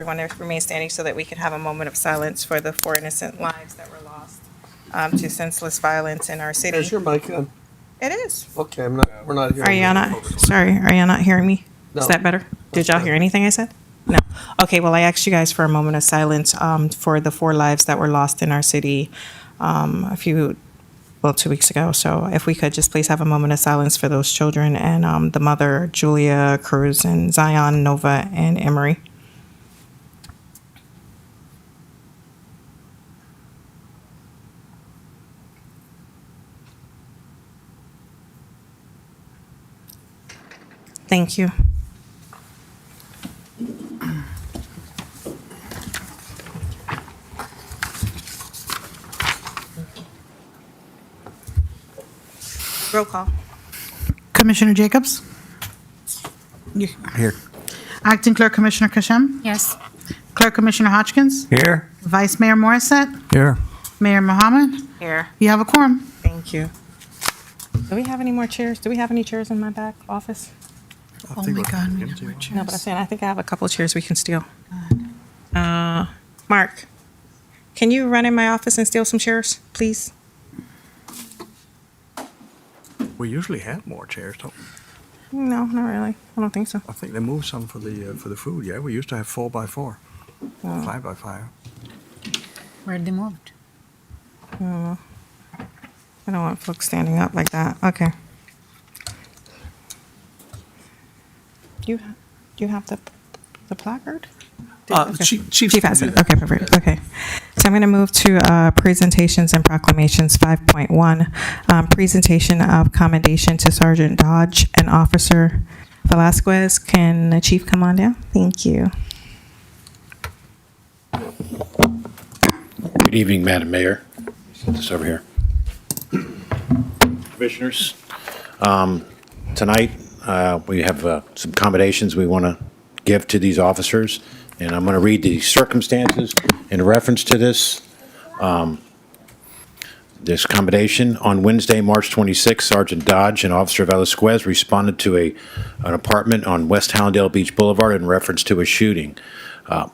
Everyone remain standing so that we can have a moment of silence for the 4 innocent lives that were lost to senseless violence in our city. Is your mic on? It is. Okay, we're not hearing. Are y'all not, sorry, are y'all not hearing me? No. Is that better? Did y'all hear anything I said? No. Okay, well, I asked you guys for a moment of silence for the 4 lives that were lost in our city 2 weeks ago. So if we could just please have a moment of silence for those children and the mother, Julia Cruz, and Zion, Nova, and Emery. Thank you. Roll call. Commissioner Jacobs? Here. Acting Clerk Commissioner Kashem? Yes. Clerk Commissioner Hodgkins? Here. Vice Mayor Morissette? Here. Mayor Mohammed? Here. You have a quorum. Thank you. Do we have any more chairs? Do we have any chairs in my back office? Oh my God, we have more No, chairs. but I'm saying I think I have a couple of chairs we can steal. Mark, can you run in my office and steal some chairs, please? We usually have more chairs, don't we? No, not really. I don't think so. I think they moved some for the food. Yeah, we used to have 4x4, 5x5. Where they moved? I don't want folks standing up like that. Okay. Do you have the placard? Okay. Chief has it. Okay, perfect. Okay. So I'm going to move to presentations and proclamations 5.1. Presentation of commendation to Sergeant Dodge and Officer Velazquez. Can the chief come on down? Thank you. Good evening, Madam Mayor. Set this over here. Commissioners, tonight we have some commendations we want to give to these officers, and I'm going to read the circumstances in reference to this. This commendation: on Wednesday, March 26, Sergeant Dodge and Officer Velazquez responded to an apartment on West Hallandale Beach Boulevard in reference to a shooting.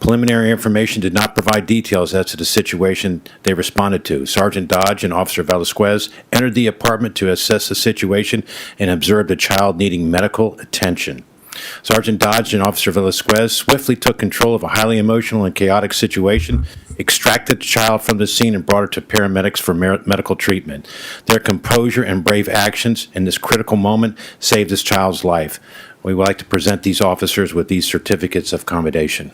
Preliminary information did not provide details as to the situation they responded to. Sergeant Dodge and Officer Velazquez entered the apartment to assess the situation and observed a child needing medical attention. Sergeant Dodge and Officer Velazquez swiftly took control of a highly emotional and chaotic situation, extracted the child from the scene, and brought her to paramedics for medical treatment. Their composure and brave actions in this critical moment saved this child's life. We would like to present these officers with these certificates of commendation.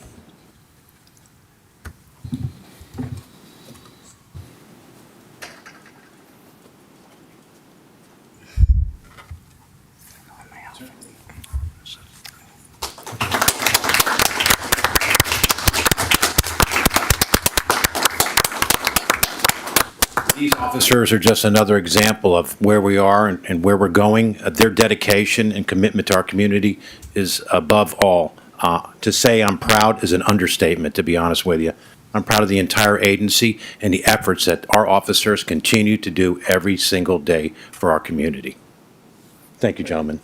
These officers are just another example of where we are and where we're going. Their dedication and commitment to our community is above all. To say I'm proud is an understatement, to be honest with you. I'm proud of the entire agency and the efforts that our officers continue to do every single day for our community. Thank you, gentlemen.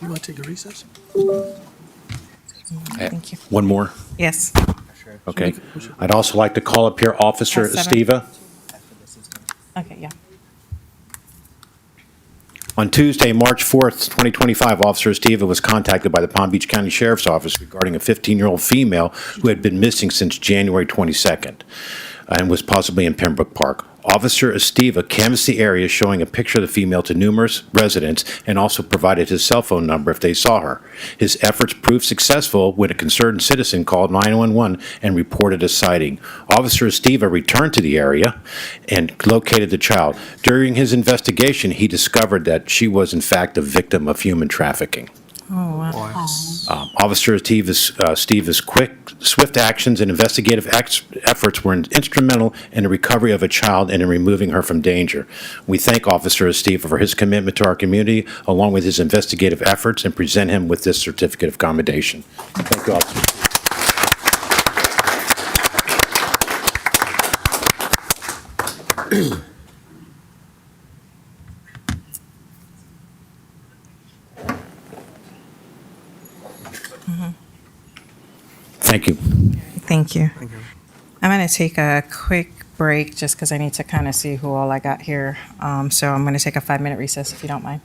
You want to take a recess? Thank you. One more. Yes. Okay. I'd also like to call up here Officer Esteva. Okay, yeah. On Tuesday, March 4th, 2025, Officer Esteva was contacted by the Palm Beach County Sheriff's Office regarding a 15-year-old female who had been missing since January 22nd and was possibly in Pembroke Park. Officer Esteva canvassed the area, showing a picture of the female to numerous residents, and also provided his cell phone number if they saw her. His efforts proved successful when a concerned citizen called 911 and reported a sighting. Officer Esteva returned to the area and located the child. During his investigation, he discovered that she was, in fact, a victim of human trafficking. Oh, wow. Officer Steve's quick, swift actions and investigative efforts were instrumental in the recovery of a child and in removing her from danger. We thank Officer Esteva for his commitment to our community, along with his investigative efforts, and present him with this certificate of commendation. Thank you, officer. Thank you. Thank you. Thank you. I'm going to take a quick break just because I need to kind of see who all I got here. So I'm going to take a 5-minute recess if you don't mind.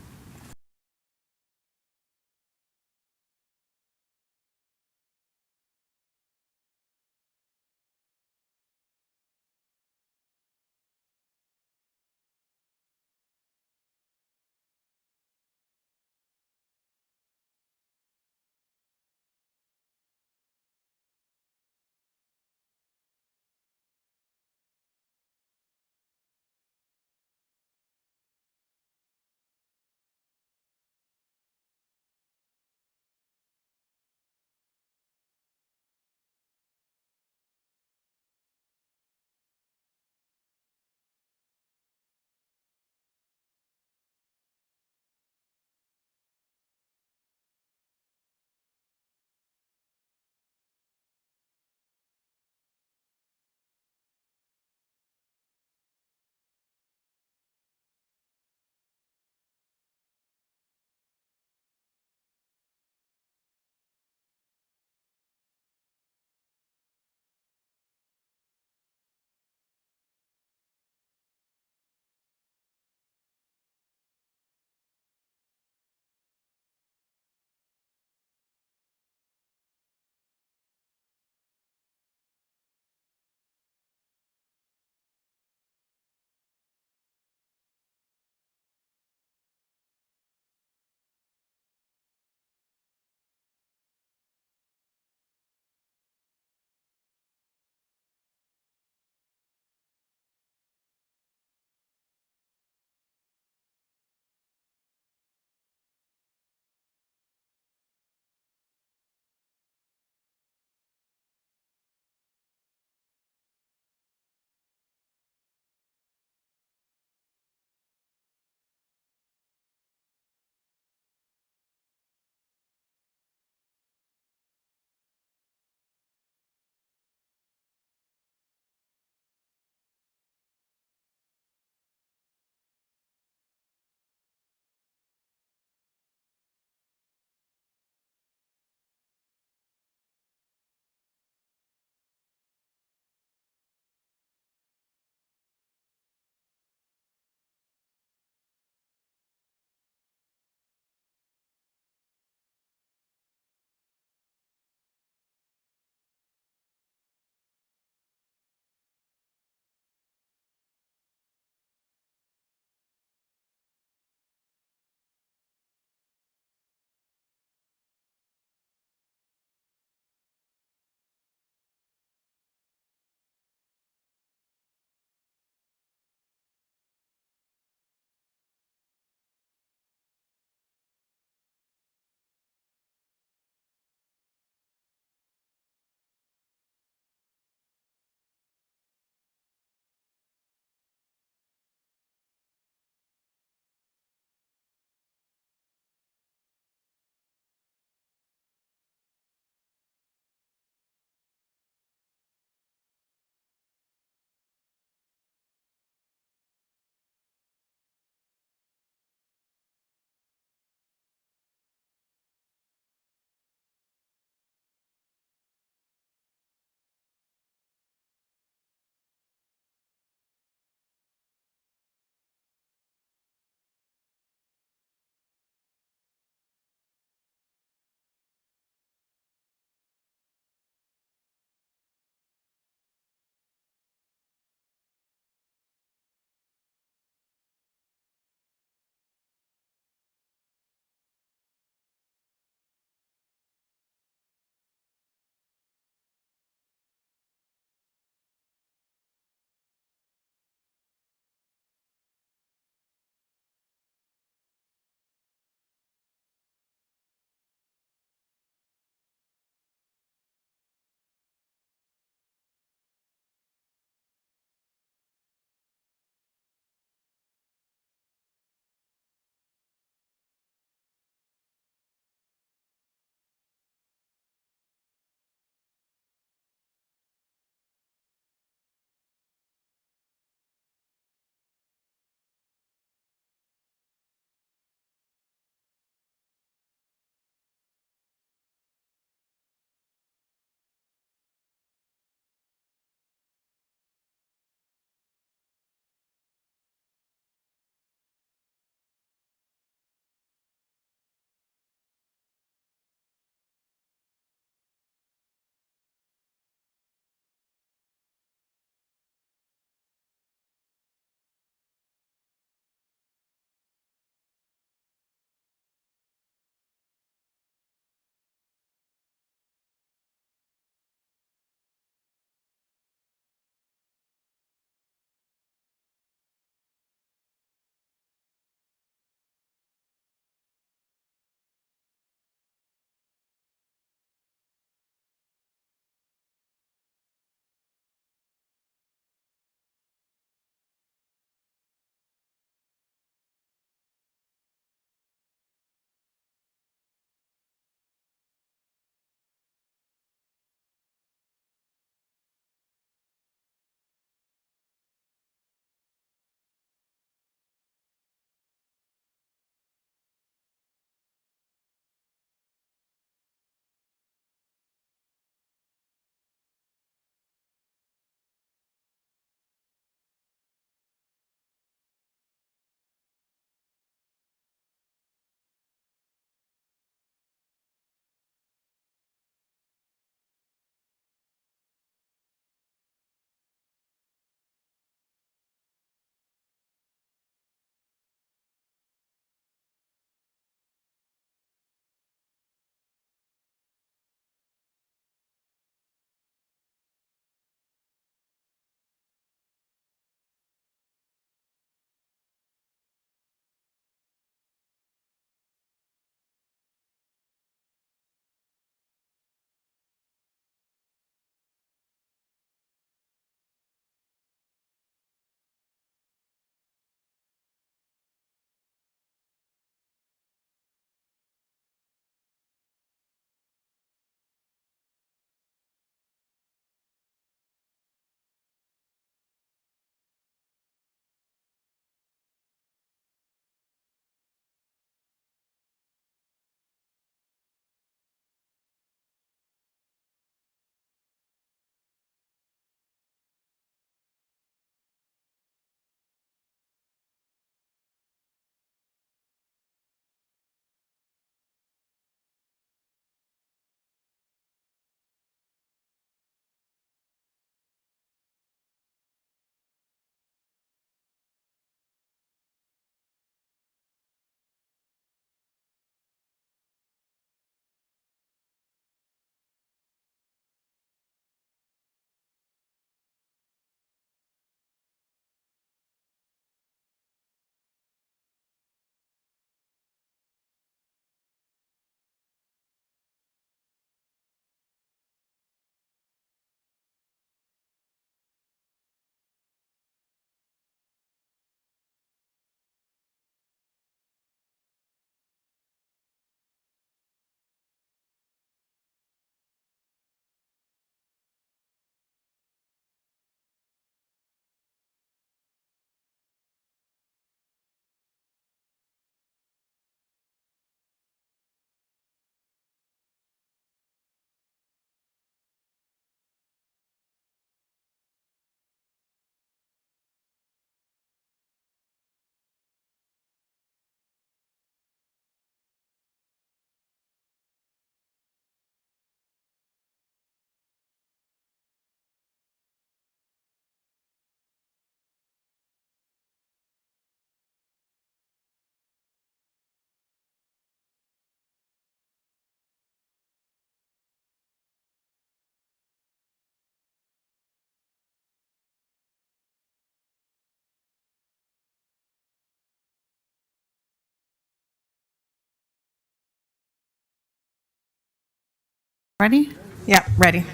Ready? Yeah, ready.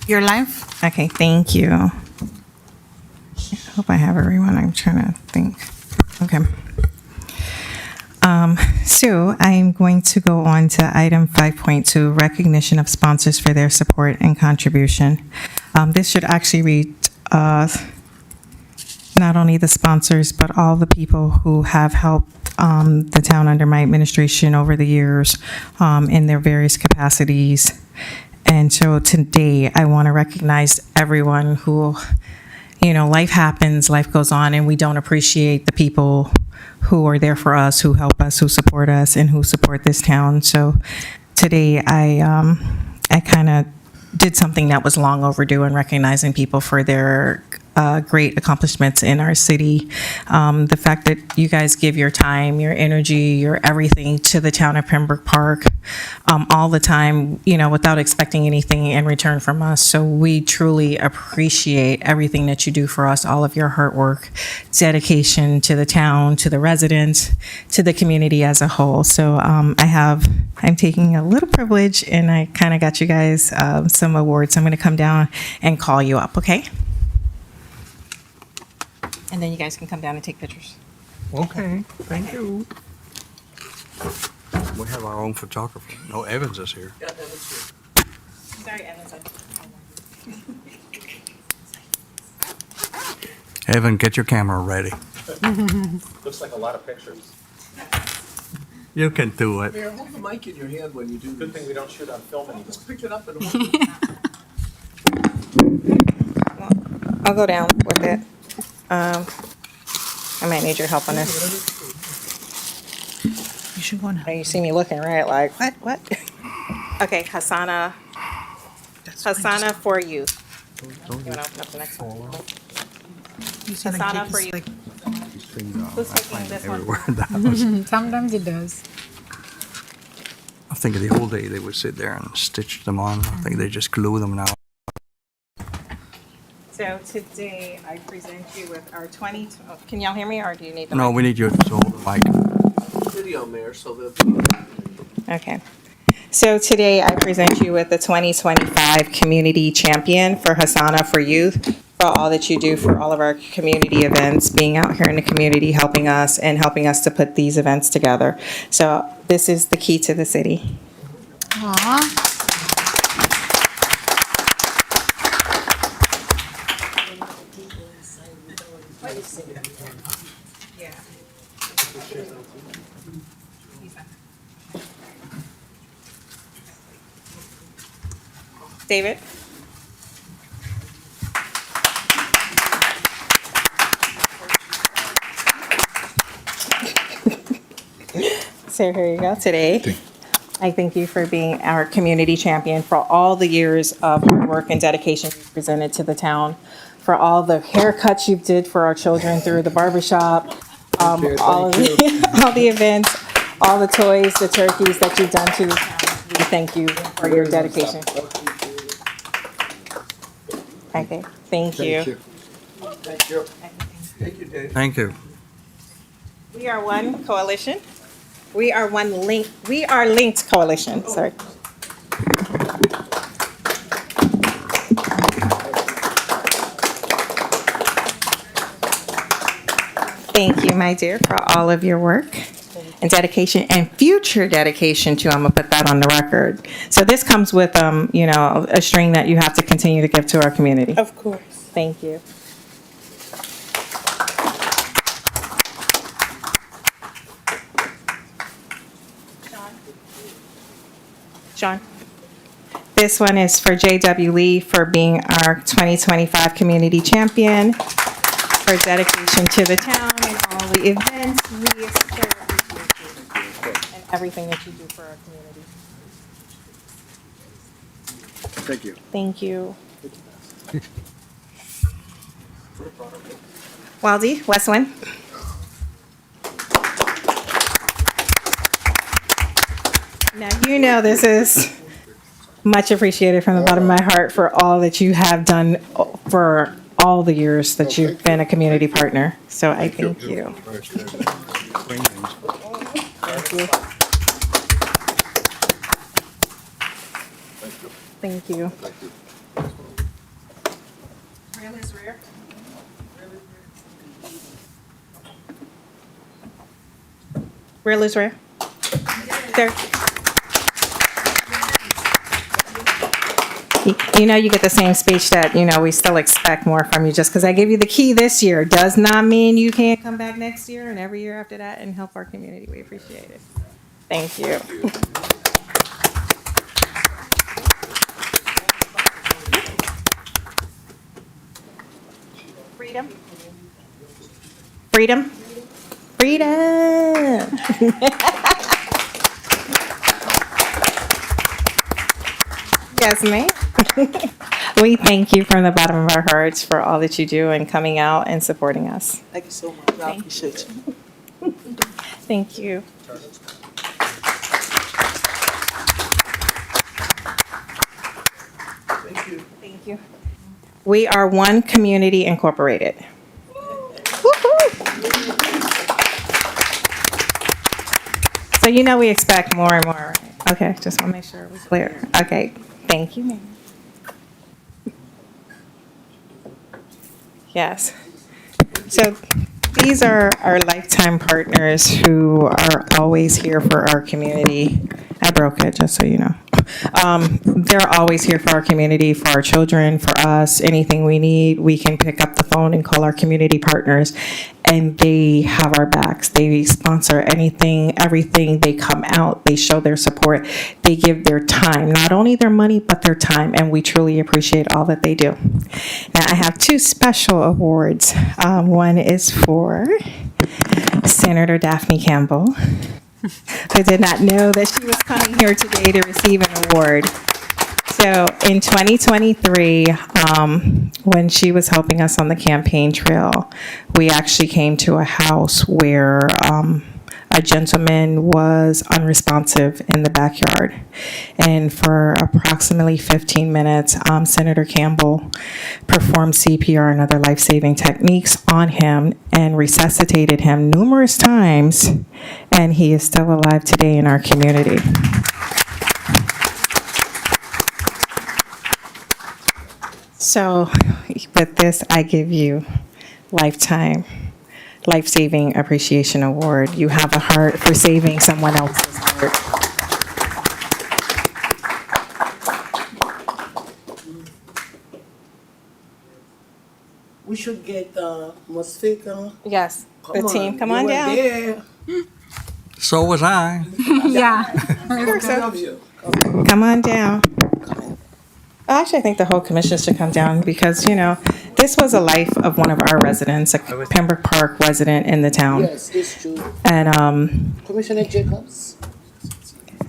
You're live? Okay, thank you. I hope I have everyone. I'm trying to think. Okay. So I'm going to go on to item 5.2, recognition of sponsors for their support and contribution. This should actually read not only the sponsors, but all the people who have helped the town under my administration over the years in their various capacities. And so today, I want to recognize everyone who, life happens, life goes on, and we don't appreciate the people who are there for us, who help us, who support us, and who support this town. So today, I kind of did something that was long overdue in recognizing people for their great accomplishments in our city. The fact that you guys give your time, your energy, your everything to the town of Pembroke Park all the time, without expecting anything in return from us. So we truly appreciate everything that you do for us, all of your hard work, dedication to the town, to the residents, to the community as a whole. So I'm taking a little privilege, and I kind of got you guys some awards. I'm going to come down and call you up, okay? And then you guys can come down and take pictures. Okay, thank you. We have our own photographer. No, Evans is here. Sorry, Evans. Evan, get your camera ready. Looks like a lot of pictures. You can do it. Mayor, hold the mic in your hand when you do Good this. thing we don't shoot on film anymore. Just pick it up and I'll go down with it. I might need your help on this. You should go now. You see me looking, right? Like, what? Okay, Hassana for you. You want to open up the next one? Hassana for you. Who's taking this one? Everywhere that was. Sometimes it does. I think the old day they would sit there and stitch them on. I think they just glue them now. So today I present you with our can y'all hear me, or do you need the No, mic? we need you to hold the mic. video, Mayor, so that Okay. So today I present you with the 2025 Community Champion for Hassana for Youth, for all that you do for all of our community events, being out here in the community, helping us to put these events together. So this is the key to the city. Aw. David? So here you go. Today, I thank you for being our community champion, for all the years of hard work and dedication you presented to the town, for all the haircuts you did for our children through the barbershop, all of all the events, all the toys, the turkeys that you've done to the town. We thank you for your dedication. Okay, thank you. Thank you. Thank you, Dave. Thank you. We are one coalition. We are linked coalition, sorry. Thank you, my dear, for all of your work and dedication and future dedication too. I'm gonna put that on the record. So this comes with, a string that you have to continue to give to our community. Of course. Thank you. Sean? This one is for J.W. Lee for being our 2025 Community Champion, for dedication to the town and all the events. We so appreciate you and everything that you do for our community. Thank you. Thank you. Waldy, Westland. Now, you know this is much appreciated from the bottom of my heart for all that you have done for all the years that you've been a community partner. So I thank you. Thank you. Real is rare. Real is rare. There. You know, you get the same speech that, we still expect more from you. Just because I give you the key this year does not mean you can't come back next year and every year after that and help our community. We appreciate it. Thank you. Freedom. Freedom. Freedom. Yes, ma'am. We thank you from the bottom of our hearts for all that you do and coming out and supporting us. Thank you so much. I appreciate you. Thank you. Thank you. Thank you. We are One Community Incorporated. Woo-hoo. So we expect more and more. Right? Okay, just want to make sure we're clear. Okay, thank you, ma'am. Yes. So these are our lifetime partners who are always here for our community. I broke it, just so you know. They're always here for our community, for our children, for us. Anything we need, we can pick up the phone and call our community partners, and they have our backs. They sponsor anything, everything. They come out. They show their support. They give their time, not only their money, but their time, and we truly appreciate all that they do. Now, I have two special awards. One is for Senator Daphne Campbell. I did not know that she was coming here today to receive an award. So in 2023, when she was helping us on the campaign trail, we actually came to a house where a gentleman was unresponsive in the backyard. And for approximately 15 minutes, Senator Campbell performed CPR and other life-saving techniques on him and resuscitated him numerous times, and he is still alive today in our community. So with this, I give you lifetime life-saving appreciation award. You have a heart for saving someone else's heart. We should get Mosfika. Yes, the team, come on down. Yeah. So was I. Yeah. Love you. Come on down. Actually, I think the whole commission should come down because, this was a life of one of our residents, a Pembroke Park resident in the town. Yes, it's true. And, Commissioner Jacobs.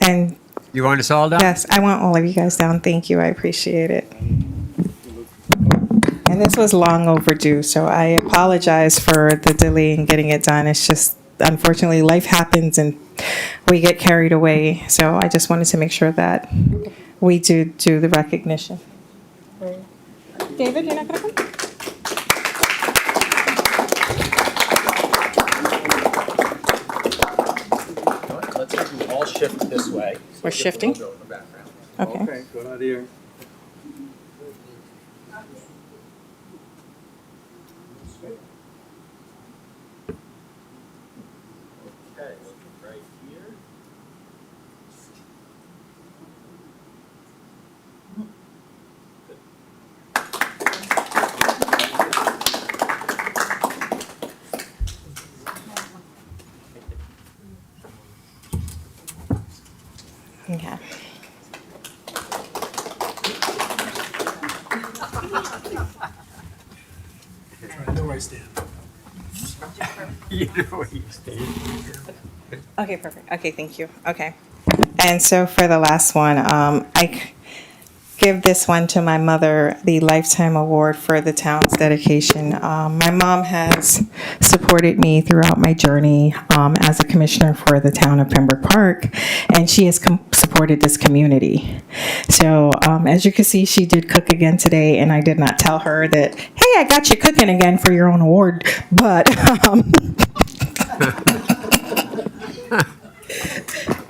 and You want us all down? yes, I want all of you guys down. Thank you. I appreciate it. And this was long overdue, so I apologize for the delay in getting it done. It's just, unfortunately, life happens and we get carried away. So I just wanted to make sure that we do the recognition. David, you're not going to come? Let's have you all shift this way. We're shifting? Logo in the background. Okay. Good idea. Okay, right here. Okay. I know where I stand. You know where you stand. Okay, perfect. Okay, thank you. Okay. And so for the last one, I give this one to my mother, the Lifetime Award for the town's dedication. My mom has supported me throughout my journey as a commissioner for the town of Pembroke Park, and she has supported this community. So as you can see, she did cook again today, and I did not tell her that, hey, I got you cooking again for your own award, but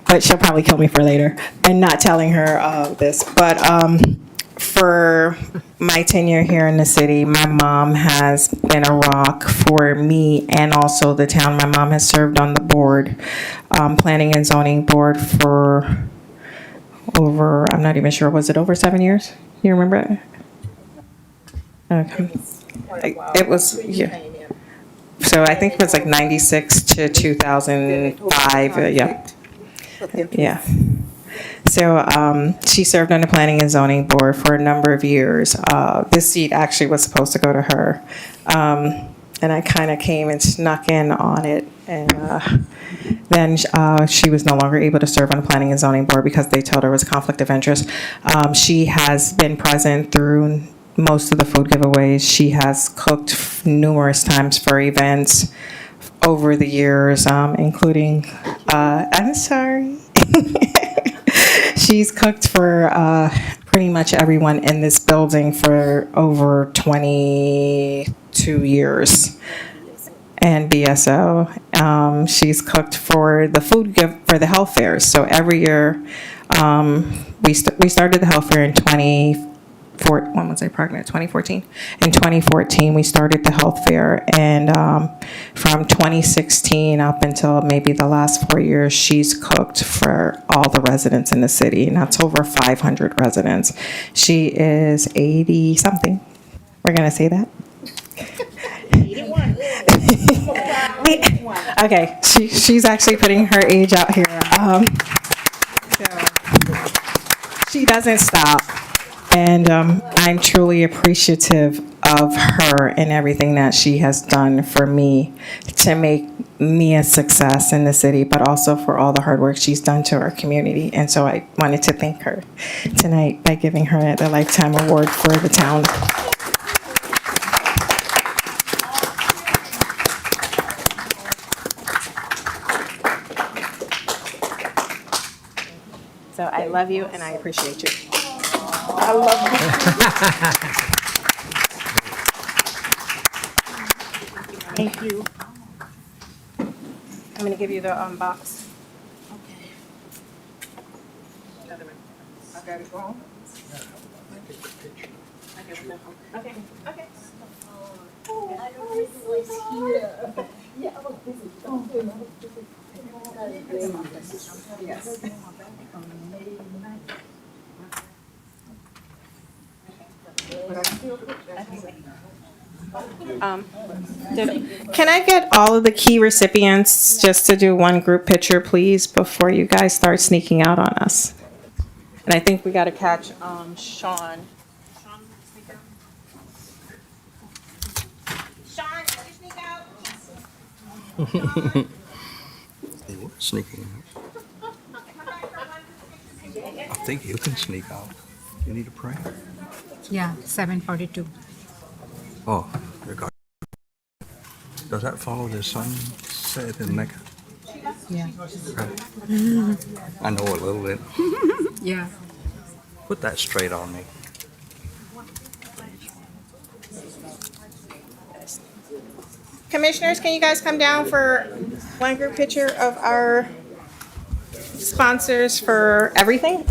but she'll probably kill me for later and not telling her this. But for my tenure here in the city, my mom has been a rock for me and also the town. My mom has served on the board, planning and zoning board for over, I'm not even sure, was it over 7 years? You remember it? Okay. It was, yeah. So I think it was like 96 to 2005, yeah. Yeah. So she served on the Planning and Zoning Board for a number of years. This seat actually was supposed to go to her. And I kind of came and snuck in on it. And then she was no longer able to serve on the Planning and Zoning Board because they told her it was a conflict of interest. She has been present through most of the food giveaways. She has cooked numerous times for events over the years, including, I'm sorry. She's cooked for pretty much everyone in this building for over 22 years. And BSO. She's cooked for the for the health fairs. So every year, we started the health fair in 2014. In 2014, we started the health fair, and from 2016 up until maybe the last 4 years, she's cooked for all the residents in the city, and that's over 500 residents. She is 80 something. We're gonna say that. 81. Okay, she's actually putting her age out here. So she doesn't stop. And I'm truly appreciative of her and everything that she has done for me to make me a success in the city, but also for all the hard work she's done to our community. And so I wanted to thank her tonight by giving her the Lifetime Award for the town. So I love you and I appreciate you. I love you. Thank you. I'm going to give you the box. Okay. I got it wrong. Okay. Okay. Yes. Can I get all of the key recipients just to do one group picture, please, before you guys start sneaking out on us? And I think we got to catch Sean. Sean, did you sneak out? They were sneaking out. I think you can sneak out. You need a prayer? Yeah, 7:42. Oh, regard. Does that follow the sunset in Mecca? Yeah. I know a little bit. Yeah. Put that straight on me. Commissioners, can you guys come down for one group picture of our sponsors for everything?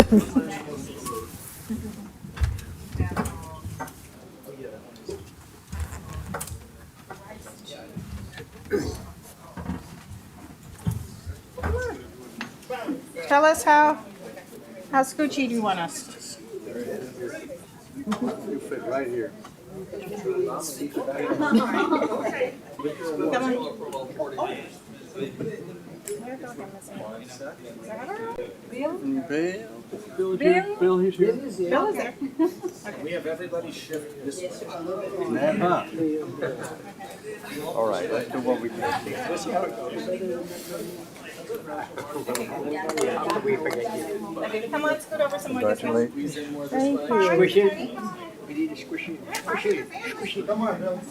Tell us how scoochy do you want us? You fit right here. Come on. Bill, he's here. Bill is there. We have everybody shift this way. All right, let's do what we can. Come on, scoot over some more this way. Congratulations. Squish it. We need to squish it. Squish it. Squish it. Come on, Bill.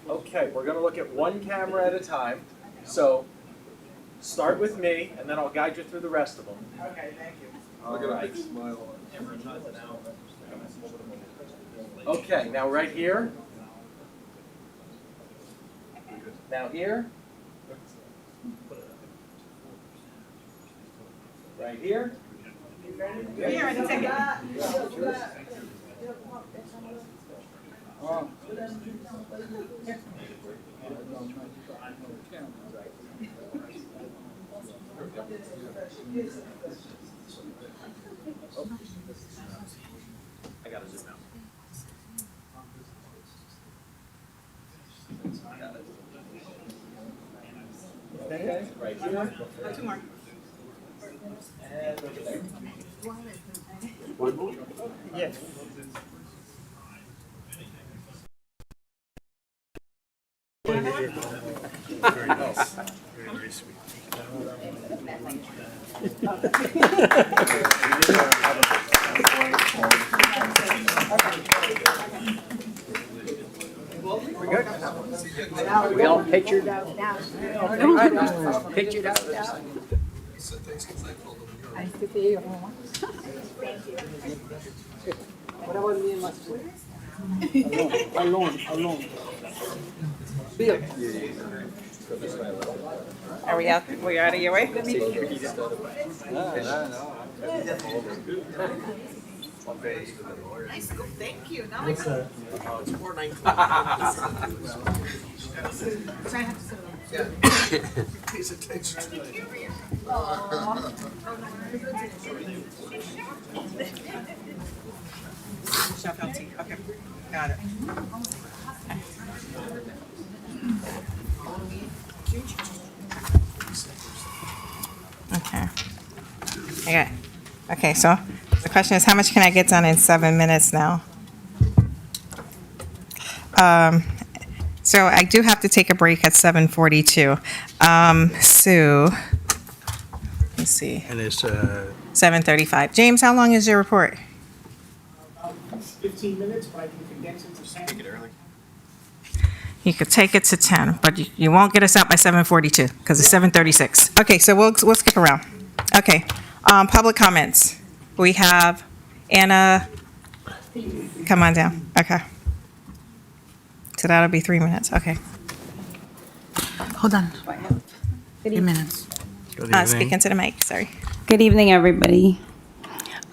Okay, we're gonna look at one camera at a time. So start with me, and then I'll guide you through the rest of them. Okay, thank you. All right. Okay, now right here. Now here. Right here. I gotta zoom out. Okay, right here. Two more. And over there. Yes. We all pictured out. Pictured out. What about me and my sister? Alone. Bill. Are we out? We out of your way? Thank you. Now Chef LT. Okay, got it. Okay. Okay. Okay, so the question is, how much can I get done in 7 minutes now? So I do have to take a break at 7:42. Sue, let's see, And it's, 7:35. James, how long is your report? 15 minutes, but I can condense it to 10. You could take it to 10, but you won't get us out by 7:42 because it's 7:36. Okay, so we'll skip around. Okay, public comments. We have Anna. Come on down. Okay. So that'll be 3 minutes. Okay. Hold on. 3 minutes. good evening. Speak into the mic. Sorry. Good evening, everybody.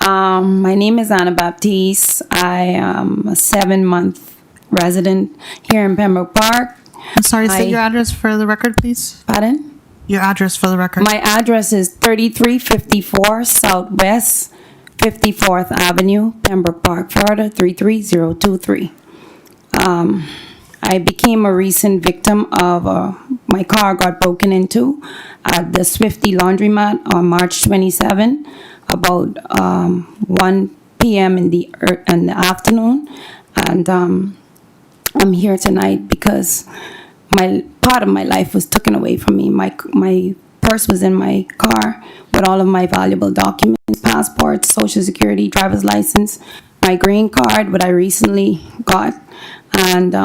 My name is Anna Baptiste. I am a 7-month resident here in Pembroke Park. I'm sorry, say I- your address for the record, please. Pardon? Your address for the record. My address is 3354 Southwest 54th Avenue, Pembroke Park, Florida, 33023. I became a recent victim of my car got broken into at the Swifty Laundromat on March 27, about 1 p.m. in the afternoon, and I'm here tonight because part of my life was taken away from me. My purse was in my car with all of my valuable documents, passport, social security, driver's license, my green card, what I recently got, and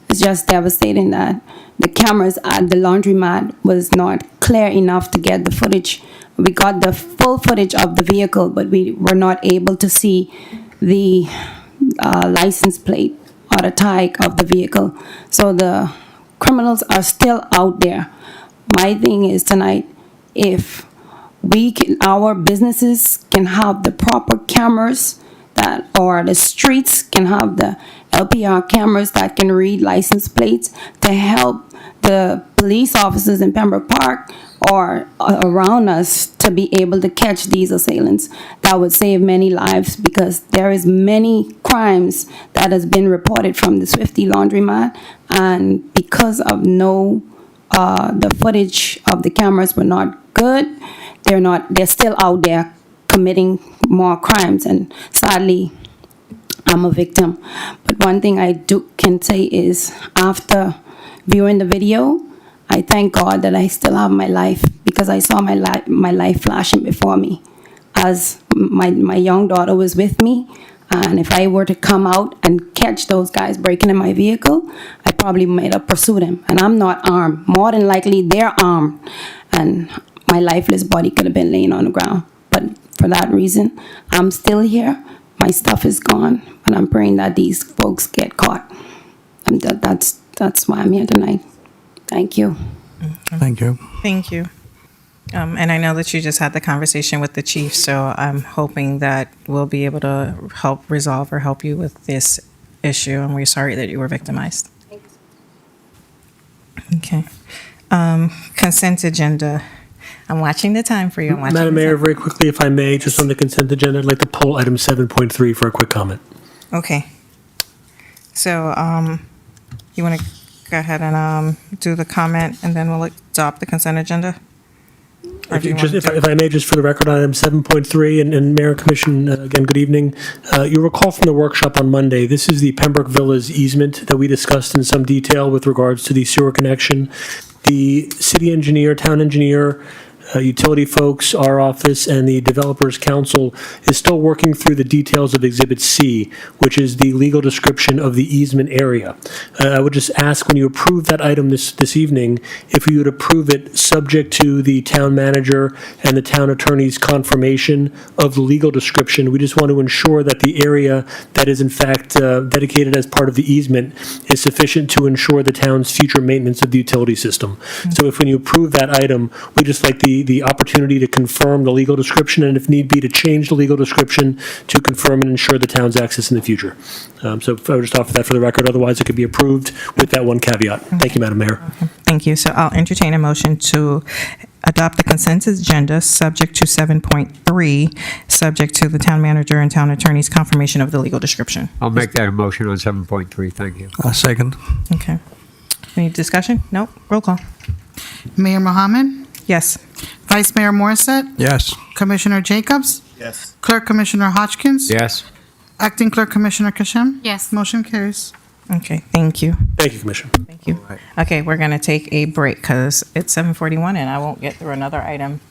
it's just devastating that the cameras at the laundromat was not clear enough to get the footage. We got the full footage of the vehicle, but we were not able to see the license plate or the tag of the vehicle. So the criminals are still out there. My thing is tonight, if our businesses can have the proper cameras or the streets can have the LPR cameras that can read license plates to help the police officers in Pembroke Park or around us to be able to catch these assailants, that would save many lives, because there is many crimes that has been reported from the Swifty Laundromat, and because of the footage of the cameras were not good, they're still out there committing more crimes, and sadly, I'm a victim. But one thing I can say is, after viewing the video, I thank God that I still have my life, because I saw my life flashing before me as my young daughter was with me. And if I were to come out and catch those guys breaking in my vehicle, I probably might have pursued them. And I'm not armed. More than likely, they're armed. And my lifeless body could have been laying on the ground. But for that reason, I'm still here. My stuff is gone. And I'm praying that these folks get caught. And that's why I'm here tonight. Thank you. Thank you. Thank you. And I know that you just had the conversation with the chief, so I'm hoping that we'll be able to help resolve or help you with this issue, and we're sorry that you were victimized. Okay. Consent agenda. I'm watching the time for you. I'm watching Madam the Mayor, time. very quickly, if I may, just on the consent agenda, I'd like to pull item 7.3 for a quick comment. Okay. So, you want to go ahead and do the comment, and then we'll adopt the consent agenda? Or do you want to do- If I may, just for the record, item 7.3, and Mayor and Commission, again, good evening. You'll recall from the workshop on Monday, this is the Pembroke Villas easement that we discussed in some detail with regards to the sewer connection. The city engineer, town engineer, utility folks, our office, and the Developers Council is still working through the details of Exhibit C, which is the legal description of the easement area. I would just ask, when you approve that item this evening, if you would approve it subject to the town manager and the town attorney's confirmation of the legal description. We just want to ensure that the area that is in fact dedicated as part of the easement is sufficient to ensure the town's future maintenance of the utility system. So if when you approve that item, we just like the opportunity to confirm the legal description, and if need be, to change the legal description to confirm and ensure the town's access in the future. So I would just offer that for the record. Otherwise, it could be approved with that one caveat. Thank you, Madam Mayor. Thank you. So I'll entertain a motion to adopt the consent agenda, subject to 7.3, subject to the town manager and town attorney's confirmation of the legal description. I'll make that a motion on 7.3, thank you. Second. Okay. Any discussion? No? Roll call. Mayor Mohammed, Yes. Vice Mayor Morissette, Yes. Commissioner Jacobs, Yes. Clerk Commissioner Hodgkins, Yes? Acting Clerk Commissioner Kashem. Yes. Motion carries. Okay, thank you. Thank you, Commissioner. Thank you. Okay, we're going to take a break because it's 7:41 and I won't get through another item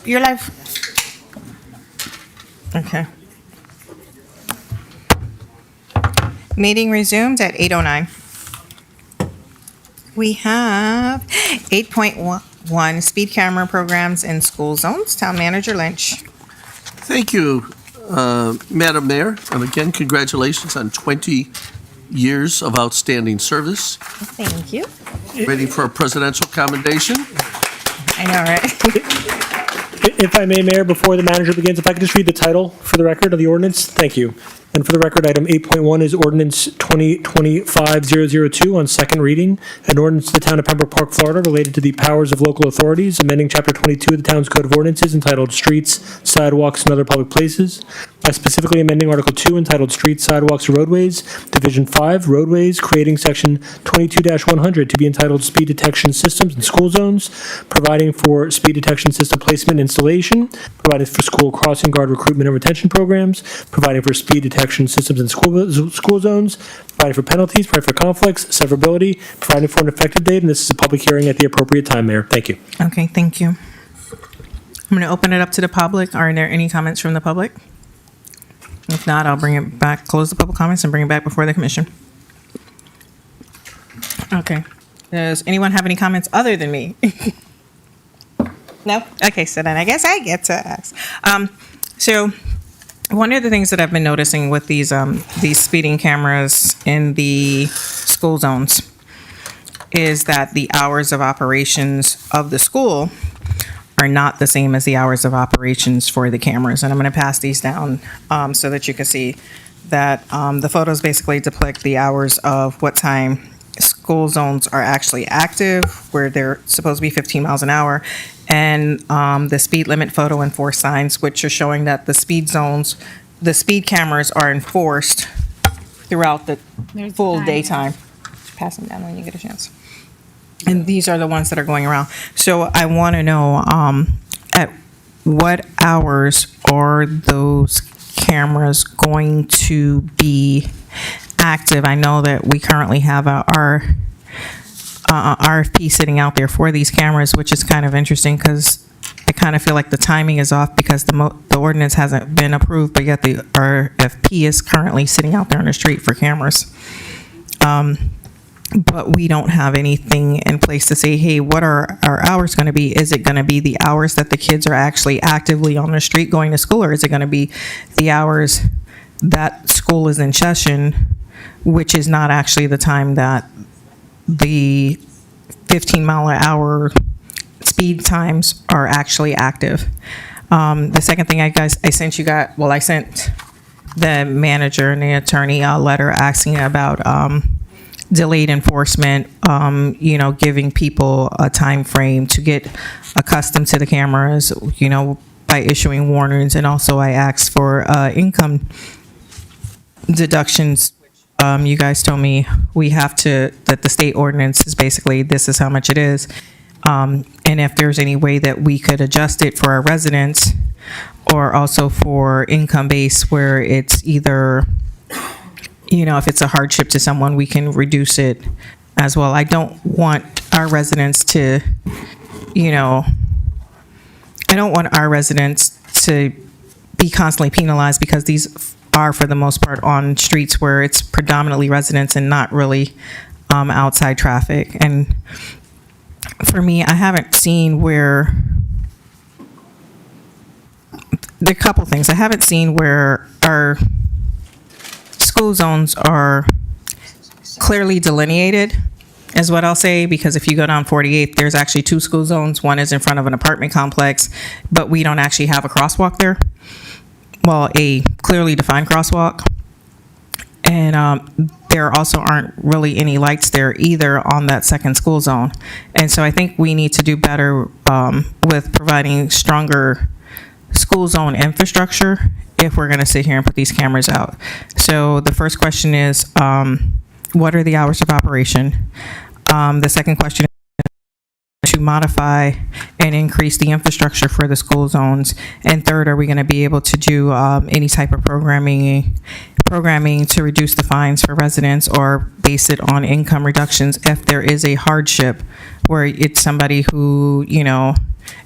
You're live. Okay. Meeting resumes at 8:09. We have 8.1 speed camera programs in school zones. Town Manager Lynch. Thank you, Madam Mayor, and again, congratulations on 20 years of outstanding service. Thank you. Ready for a presidential commendation? I know, right? If I may, Mayor, before the manager begins, if I could just read the title for the record of the ordinance? Thank you. And for the record, item 8.1 is ordinance 2025-002 on second reading, an ordinance to the town of Pembroke Park, Florida, related to the powers of local authorities, amending chapter 22 of the town's code of ordinances entitled Streets, Sidewalks, and Other Public Places, by specifically amending article 2 entitled Streets, Sidewalks, and Roadways, division 5, Roadways, creating section 22-100 to be entitled Speed Detection Systems in School Zones, providing for speed detection system placement and installation, providing for school crossing guard recruitment and retention programs, providing for speed detection systems in school zones, providing for penalties, providing for conflicts, severability, providing for an effective date, and this is a public hearing at the appropriate time, Mayor. Thank you. Okay, thank you. I'm going to open it up to the public. Are there any comments from the public? If not, I'll bring it back, close the public comments and bring it back before the commission. Okay. Does anyone have any comments other than me? No? Okay, so then I guess I get to ask. So one of the things that I've been noticing with these speeding cameras in the school zones is that the hours of operations of the school are not the same as the hours of operations for the cameras. And I'm going to pass these down so that you can see that the photos basically depict the hours of what time school zones are actually active, where they're supposed to be 15 miles an hour, and the speed limit photo enforced signs, which are showing that the speed zones, the speed cameras are enforced throughout the full daytime. Pass them down when you get a chance. And these are the ones that are going around. So I want to know at what hours are those cameras going to be active? I know that we currently have our RFP sitting out there for these cameras, which is kind of interesting because I kind of feel like the timing is off because the ordinance hasn't been approved, but yet the RFP is currently sitting out there on the street for cameras. But we don't have anything in place to say, hey, what are our hours going to be? Is it going to be the hours that the kids are actually actively on the street going to school, or is it going to be the hours that school is in session, which is not actually the time that the 15-mile-an-hour speed times are actually active? The second thing I sent the manager and the attorney a letter asking about delayed enforcement, giving people a time frame to get accustomed to the cameras, by issuing warnings. And also I asked for income deductions. You guys told me that the state ordinance is basically, this is how much it is. And if there's any way that we could adjust it for our residents, or also for income base where it's either, if it's a hardship to someone, we can reduce it as well. I don't want our residents to, be constantly penalized, because these are, for the most part, on streets where it's predominantly residents and not really outside traffic. And for me, I haven't seen where, there are a couple things. I haven't seen where our school zones are clearly delineated, is what I'll say, because if you go down 48th, there's actually two school zones. One is in front of an apartment complex, but we don't actually have a crosswalk there. Well, a clearly defined crosswalk. And there also aren't really any lights there either on that second school zone. And so I think we need to do better with providing stronger school zone infrastructure if we're going to sit here and put these cameras out. So the first question is, what are the hours of operation? The second question is to modify and increase the infrastructure for the school zones. And third, are we going to be able to do any type of programming programming to reduce the fines for residents or base it on income reductions if there is a hardship where it's somebody who,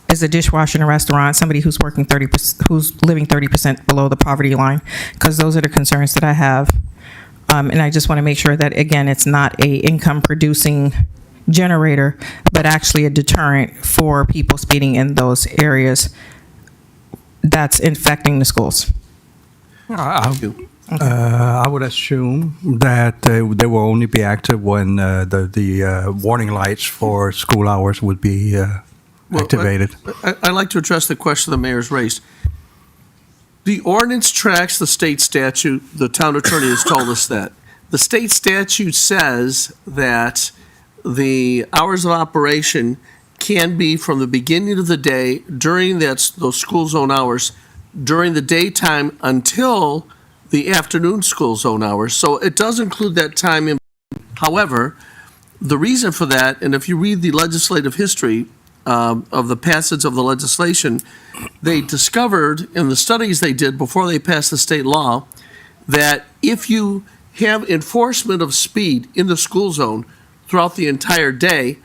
is a dishwasher in a restaurant, somebody who's working 30%, who's living 30% below the poverty line, because those are the concerns that I have. And I just want to make sure that, again, it's not a income producing generator, but actually a deterrent for people speeding in those areas that's infecting the schools. I would assume that they will only be active when the warning lights for school hours would be activated. I'd like to address the question the mayor's raised. The ordinance tracks the state statute. The town attorney has told us that. The state statute says that the hours of operation can be from the beginning of the day during those school zone hours, during the daytime until the afternoon school zone hours. So it does include that time in. However, the reason for that, and if you read the legislative history of the passage of the legislation, they discovered in the studies they did before they passed the state law that if you have enforcement of speed in the school zone throughout the entire day,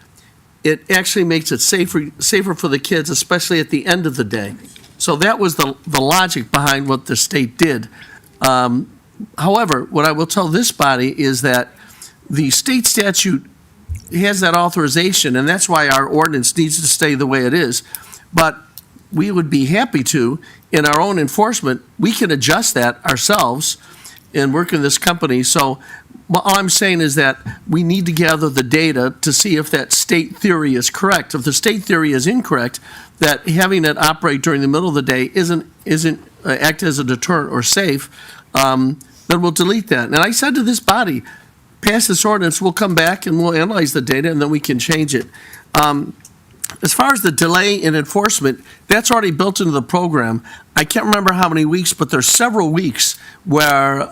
it actually makes it safer for the kids, especially at the end of the day. So that was the logic behind what the state did. However, what I will tell this body is that the state statute has that authorization, and that's why our ordinance needs to stay the way it is. But we would be happy to, in our own enforcement, we can adjust that ourselves and work in this company. So all I'm saying is that we need to gather the data to see if that state theory is correct. If the state theory is incorrect, that having it operate during the middle of the day isn't act as a deterrent or safe, then we'll delete that. And I said to this body, pass this ordinance, we'll come back and we'll analyze the data and then we can change it. As far as the delay in enforcement, that's already built into the program. I can't remember how many weeks, but there's several weeks where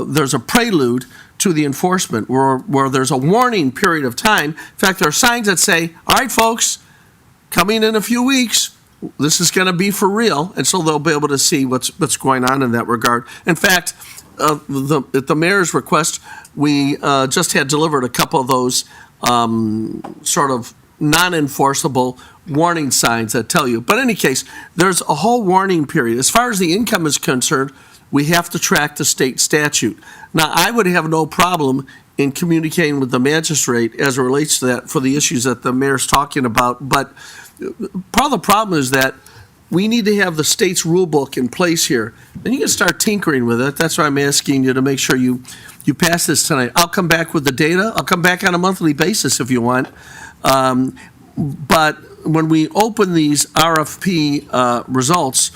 there's a prelude to the enforcement, where there's a warning period of time. In fact, there are signs that say, all right, folks, coming in a few weeks, this is going to be for real. And so they'll be able to see what's going on in that regard. In fact, at the mayor's request, we just had delivered a couple of those sort of non-enforceable warning signs that tell you. But in any case, there's a whole warning period. As far as the income is concerned, we have to track the state statute. Now, I would have no problem in communicating with the magistrate as it relates to that for the issues that the mayor's talking about. But part of the problem is that we need to have the state's rule book in place here. And you can start tinkering with it. That's why I'm asking you to make sure you pass this tonight. I'll come back with the data. I'll come back on a monthly basis if you want. But when we open these RFP results,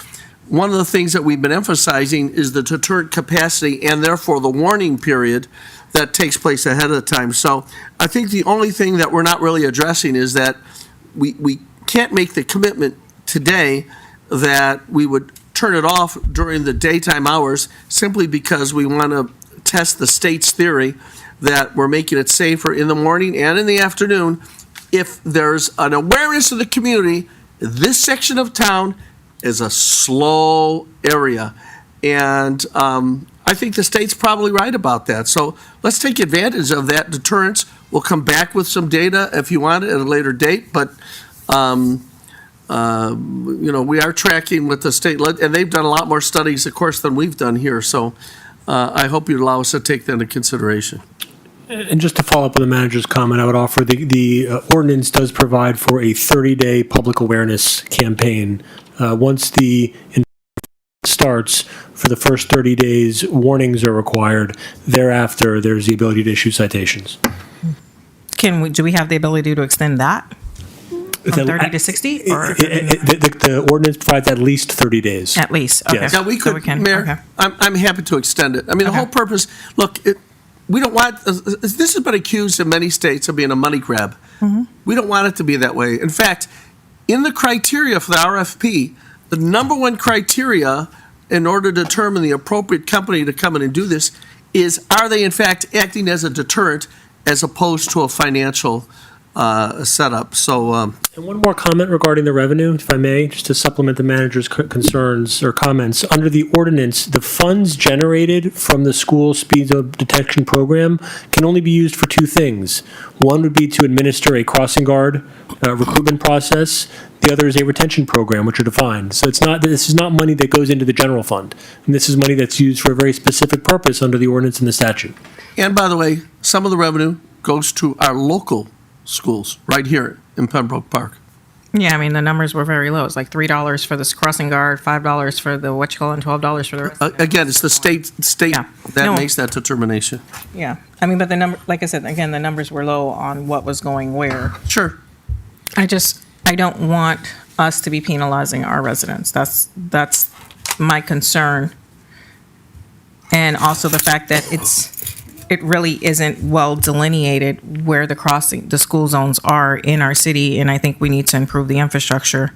one of the things that we've been emphasizing is the deterrent capacity and therefore the warning period that takes place ahead of time. So I think the only thing that we're not really addressing is that we can't make the commitment today that we would turn it off during the daytime hours simply because we want to test the state's theory that we're making it safer in the morning and in the afternoon. If there's an awareness of the community, this section of town is a slow area. And I think the state's probably right about that. So let's take advantage of that deterrence. We'll come back with some data if you want it at a later date. But, we are tracking with the state, and they've done a lot more studies, of course, than we've done here. So I hope you'd allow us to take that into consideration. And just to follow up on the manager's comment, I would offer the ordinance does provide for a 30-day public awareness campaign. Once the starts, for the first 30 days, warnings are required. Thereafter, there's the ability to issue citations. Do we have the ability to extend that? From 30 to 60? Or The ordinance provides at least 30 days. at least? Okay. Yes. Now, we could, Mayor, okay. I'm happy to extend it. I mean, the whole purpose, look, we don't want, this has been accused in many states of being a money grab. We don't want it to be that way. In fact, in the criteria for the RFP, the number one criteria in order to determine the appropriate company to come in and do this is, are they in fact acting as a deterrent as opposed to a financial setup. So, And one more comment regarding the revenue, if I may, just to supplement the manager's concerns or comments. Under the ordinance, the funds generated from the school speed detection program can only be used for two things. One would be to administer a crossing guard recruitment process. The other is a retention program, which are defined. So this is not money that goes into the general fund. And this is money that's used for a very specific purpose under the ordinance and the statute. and by the way, some of the revenue goes to our local schools right here in Pembroke Park. Yeah, I mean, the numbers were very low. It's like $3 for this crossing guard, $5 for the what you call, and $12 for the rest. Again, it's the state Yeah. that No. makes that determination. Yeah, I mean, but the number, like I said, again, the numbers were low on what was going where. Sure. I don't want us to be penalizing our residents. That's my concern. And also the fact that it really isn't well delineated where the school zones are in our city, and I think we need to improve the infrastructure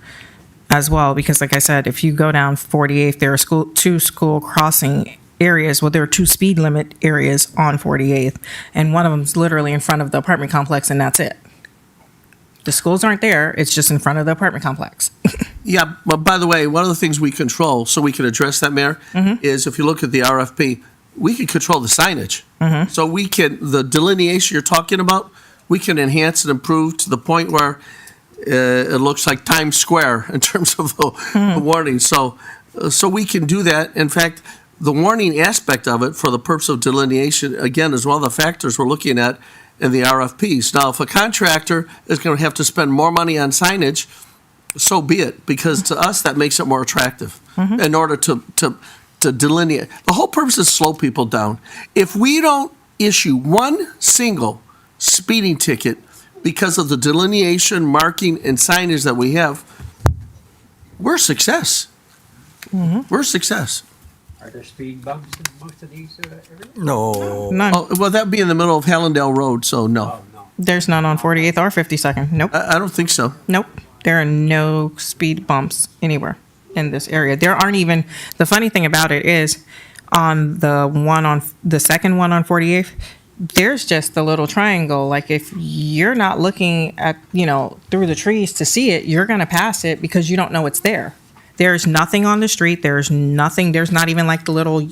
as well, because like I said, if you go down 48th, there are two school crossing areas. Well, there are two speed limit areas on 48th, and one of them's literally in front of the apartment complex, and that's it. The schools aren't there, it's just in front of the apartment complex. Yeah, but by the way, one of the things we control, so we can address that, Mayor, is if you look at the RFP, we can control the signage. So we can, the delineation you're talking about, we can enhance and improve to the point where it looks like Times Square in terms of the warning. So we can do that. In fact, the warning aspect of it for the purpose of delineation, again, is one of the factors we're looking at in the RFPs. Now, if a contractor is going to have to spend more money on signage, so be it, because to us, that makes it more attractive in order to delineate. The whole purpose is slow people down. If we don't issue one single speeding ticket because of the delineation, marking, and signage that we have, we're a success. We're a success. Are there speed bumps in most of these areas? No. None. Oh, well, that'd be in the middle of Hallandale Road, so no. No. There's none on 48th or 52nd. Nope. I don't think so. Nope. There are no speed bumps anywhere in this area. There aren't even, the funny thing about it is on the second one on 48th, there's just a little triangle. Like if you're not looking at, through the trees to see it, you're going to pass it because you don't know it's there. There's nothing on the street. There's nothing. There's not even like the little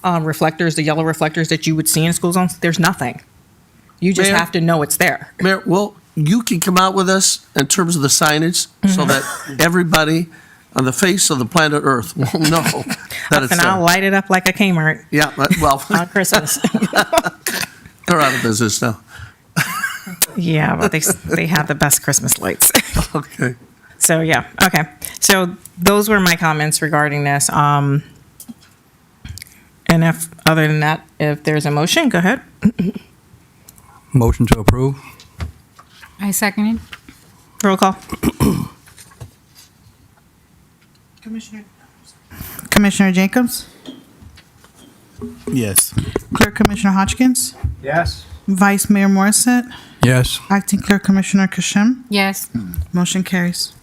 reflectors, the yellow reflectors that you would see in school zones. There's nothing. You just Mayor? have to know it's there. Mayor, well, you can come out with us in terms of the signage so that everybody on the face of the planet Earth will know that it's And I'll there. light it up like a Kmart Yeah, well, on Christmas. they're out of business now. Yeah, but they have the best Christmas lights. Okay. So yeah, okay. So those were my comments regarding this. And if other than that, if there's a motion, go ahead. Motion to approve? I second it. Roll call. Commissioner Jacobs? Yes. Clerk Commissioner Hodgkins? Yes. Vice Mayor Morissette? Yes. Acting Clerk Commissioner Kashem? Yes. Motion carries.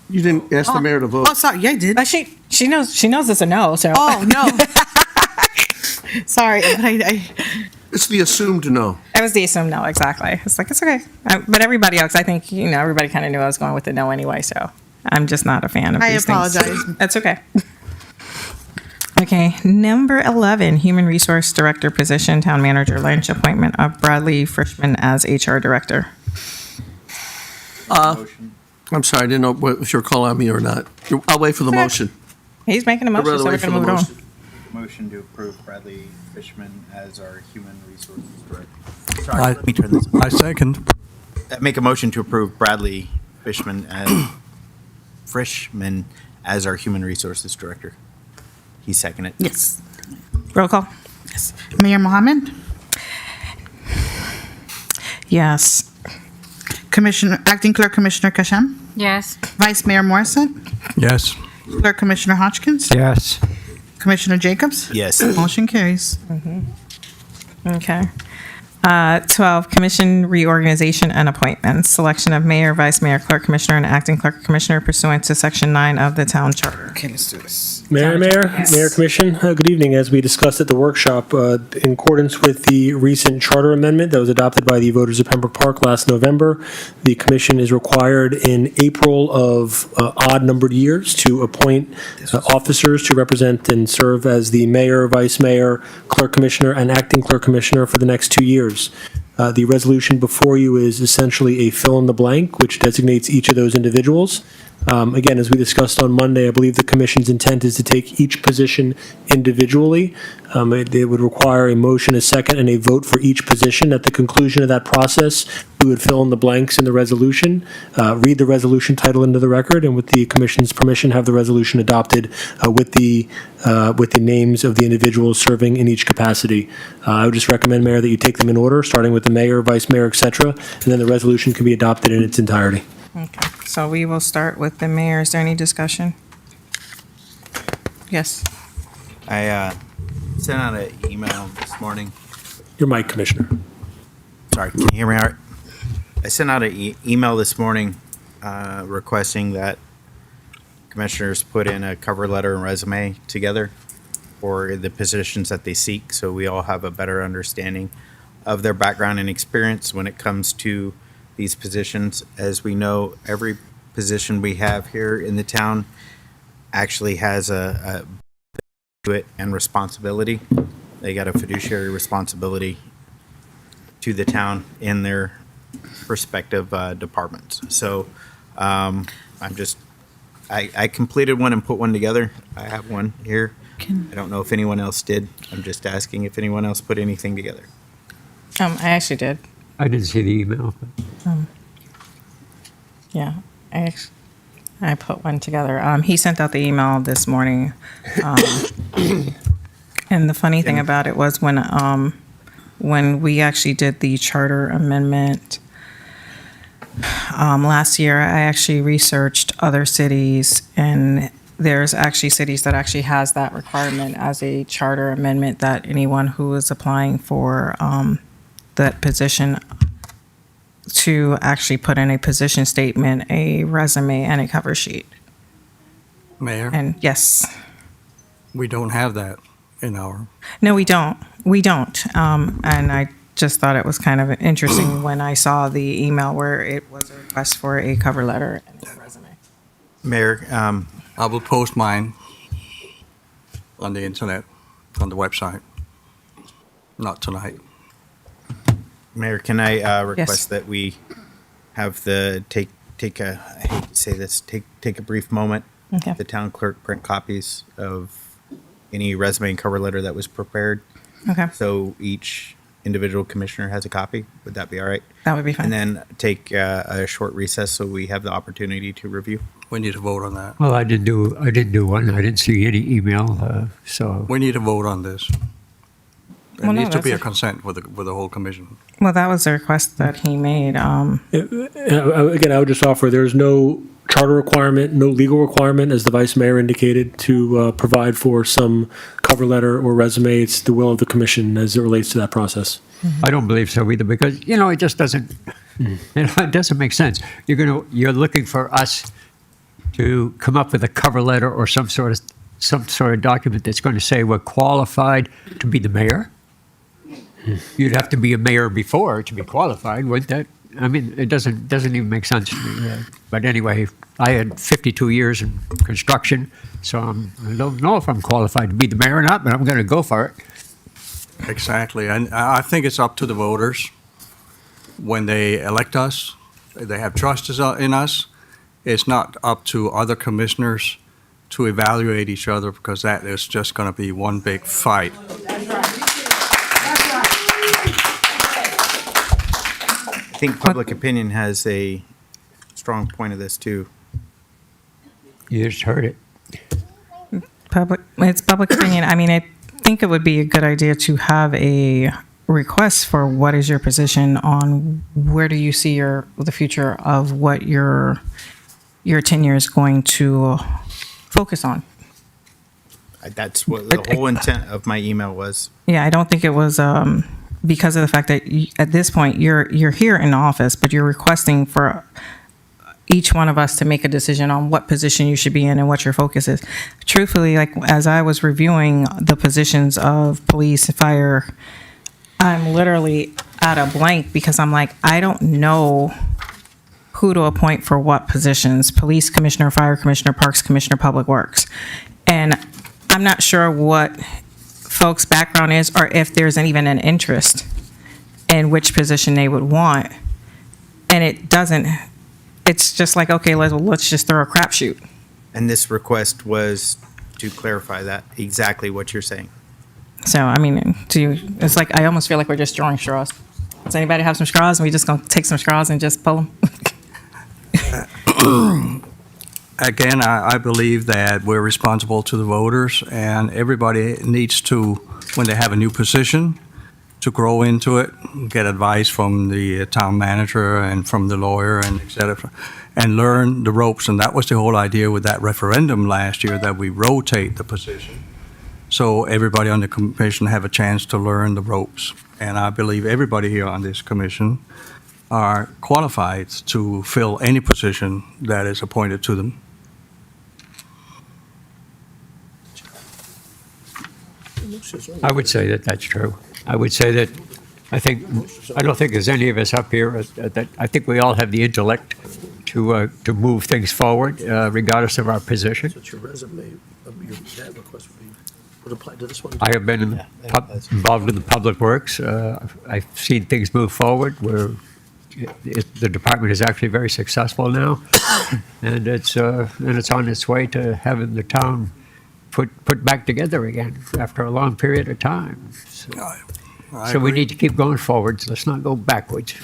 You didn't ask the mayor to vote. Oh, sorry, yeah, I did. But she knows it's a no. So Oh, no. Sorry, but I It's the assumed no. it was the assumed no. Exactly. It's like it's okay. But everybody else, I think everybody kind of knew I was going with the no anyway. So I'm just not a fan of these things. apologize. That's okay. Okay, number 11, Human Resource Director position, Town Manager Lynch, appointment of Bradley Frischman as HR Director. I'm sorry, I didn't know if you're calling on me or not. I'll wait for the motion. He's making a I'd motion, rather so we're wait for going the to move it on. motion. Motion to approve Bradley Fishman as our Human Resources Director. Sorry, let me turn this. I second. Make a motion to approve Bradley Fishman as our Human Resources Director. He seconded. Yes. Roll call. Mayor Mohammed? Yes. Acting Clerk Commissioner Kashem? Yes. Vice Mayor Morissette? Yes. Clerk Commissioner Hodgkins? Yes. Commissioner Jacobs? Yes. Motion carries. Okay. 12, commission reorganization and appointments. Selection of mayor, vice mayor, clerk commissioner, and acting clerk commissioner pursuant to section 9 of the town charter. Okay, let's do this. Mayor, Yes. Mayor Commission, good evening. As we discussed at the workshop, in accordance with the recent charter amendment that was adopted by the voters of Pembroke Park last November, the commission is required in April of odd-numbered years to appoint officers to represent and serve as the mayor, vice mayor, clerk commissioner, and acting clerk commissioner for the next 2 years. The resolution before you is essentially a fill-in-the-blank, which designates each of those individuals. Again, as we discussed on Monday, I believe the commission's intent is to take each position individually. It would require a motion, a second, and a vote for each position. At the conclusion of that process, we would fill in the blanks in the resolution, read the resolution title into the record, and with the commission's permission, have the resolution adopted with the names of the individuals serving in each capacity. I would just recommend, Mayor, that you take them in order, starting with the mayor, vice mayor, et cetera, and then the resolution can be adopted in its entirety. Okay, so we will start with the mayor. Is there any discussion? Yes. I sent out an email this morning. Your mic, Commissioner. Sorry, can you hear me all right? I sent out an email this morning requesting that commissioners put in a cover letter and resume together for the positions that they seek, so we all have a better understanding of their background and experience when it comes to these positions. As we know, every position we have here in the town actually has a to it and responsibility. They got a fiduciary responsibility to the town in their respective departments. So I completed one and put one together. I have one here. I don't know if anyone else did. I'm just asking if anyone else put anything together. I actually did. I didn't see the email. Yeah, I put one together. He sent out the email this morning. And the funny thing about it was when we actually did the charter amendment last year, I actually researched other cities, and there's actually cities that actually has that requirement as a charter amendment, that anyone who is applying for that position to actually put in a position statement, a resume, and a cover sheet. Mayor, And yes, we don't have that in our. no, we don't. We don't. And I just thought it was kind of interesting when I saw the email where it was a request for a cover letter and a resume. Mayor, I will post mine on the internet, on the website. Not tonight. Mayor, can I request Yes. that we have the take a, I hate to say this, take a brief moment. Okay. The town clerk print copies of any resume and cover letter that was prepared. Okay, So each individual commissioner has a copy. Would that be all right? that would be fine. And then take a short recess so we have the opportunity to review. We need to vote on that. Well, I didn't do one. I didn't see any email, so. We need to vote on this. It Well, no, needs to be a that's consent with the whole commission. Well, that was the request that he made. Again, I would just offer, there's no charter requirement, no legal requirement, as the vice mayor indicated, to provide for some cover letter or resume. It's the will of the commission as it relates to that process. I don't believe so either, because, it just doesn't, it doesn't make sense. You're looking for us to come up with a cover letter or some sort of document that's going to say we're qualified to be the mayor. You'd have to be a mayor before to be qualified, wouldn't that? I mean, it doesn't even make sense to me. But anyway, I had 52 years in construction, so I don't know if I'm qualified to be the mayor or not, but I'm going to go for it. Exactly. And I think it's up to the voters when they elect us. They have trust in us. It's not up to other commissioners to evaluate each other, because that is just going to be one big fight. I think public opinion has a strong point of this too. You just heard it. It's public opinion. I mean, I think it would be a good idea to have a request for what is your position on where do you see the future of what your tenure is going to focus on. That's what the whole intent of my email was. Yeah, I don't think it was because of the fact that at this point, you're here in the office, but you're requesting for each one of us to make a decision on what position you should be in and what your focus is. Truthfully, like as I was reviewing the positions of police, fire, I'm literally at a blank because I'm like, I don't know who to appoint for what positions: police commissioner, fire commissioner, parks commissioner, public works. And I'm not sure what folks' background is or if there's even an interest in which position they would want. And it doesn't. It's just like, okay, let's just throw a crapshoot. And this request was to clarify that, exactly what you're saying. So, I mean, it's like, I almost feel like we're just drawing straws. Does anybody have some straws? And we just gonna take some straws and just pull them? Again, I believe that we're responsible to the voters, and everybody needs to, when they have a new position, to grow into it, get advice from the town manager and from the lawyer and et cetera, and learn the ropes. And that was the whole idea with that referendum last year, that we rotate the position. So everybody on the commission have a chance to learn the ropes. And I believe everybody here on this commission are qualified to fill any position that is appointed to them. I would say that that's true. I would say that I don't think there's any of us up here that I think we all have the intellect to move things forward, regardless of our position. That's your resume, that request would apply to this one. I have been involved in the public works. I've seen things move forward where the department is actually very successful now, and it's on its way to having the town put back together again after a long period of time. So we need to keep going forwards. Let's not go backwards.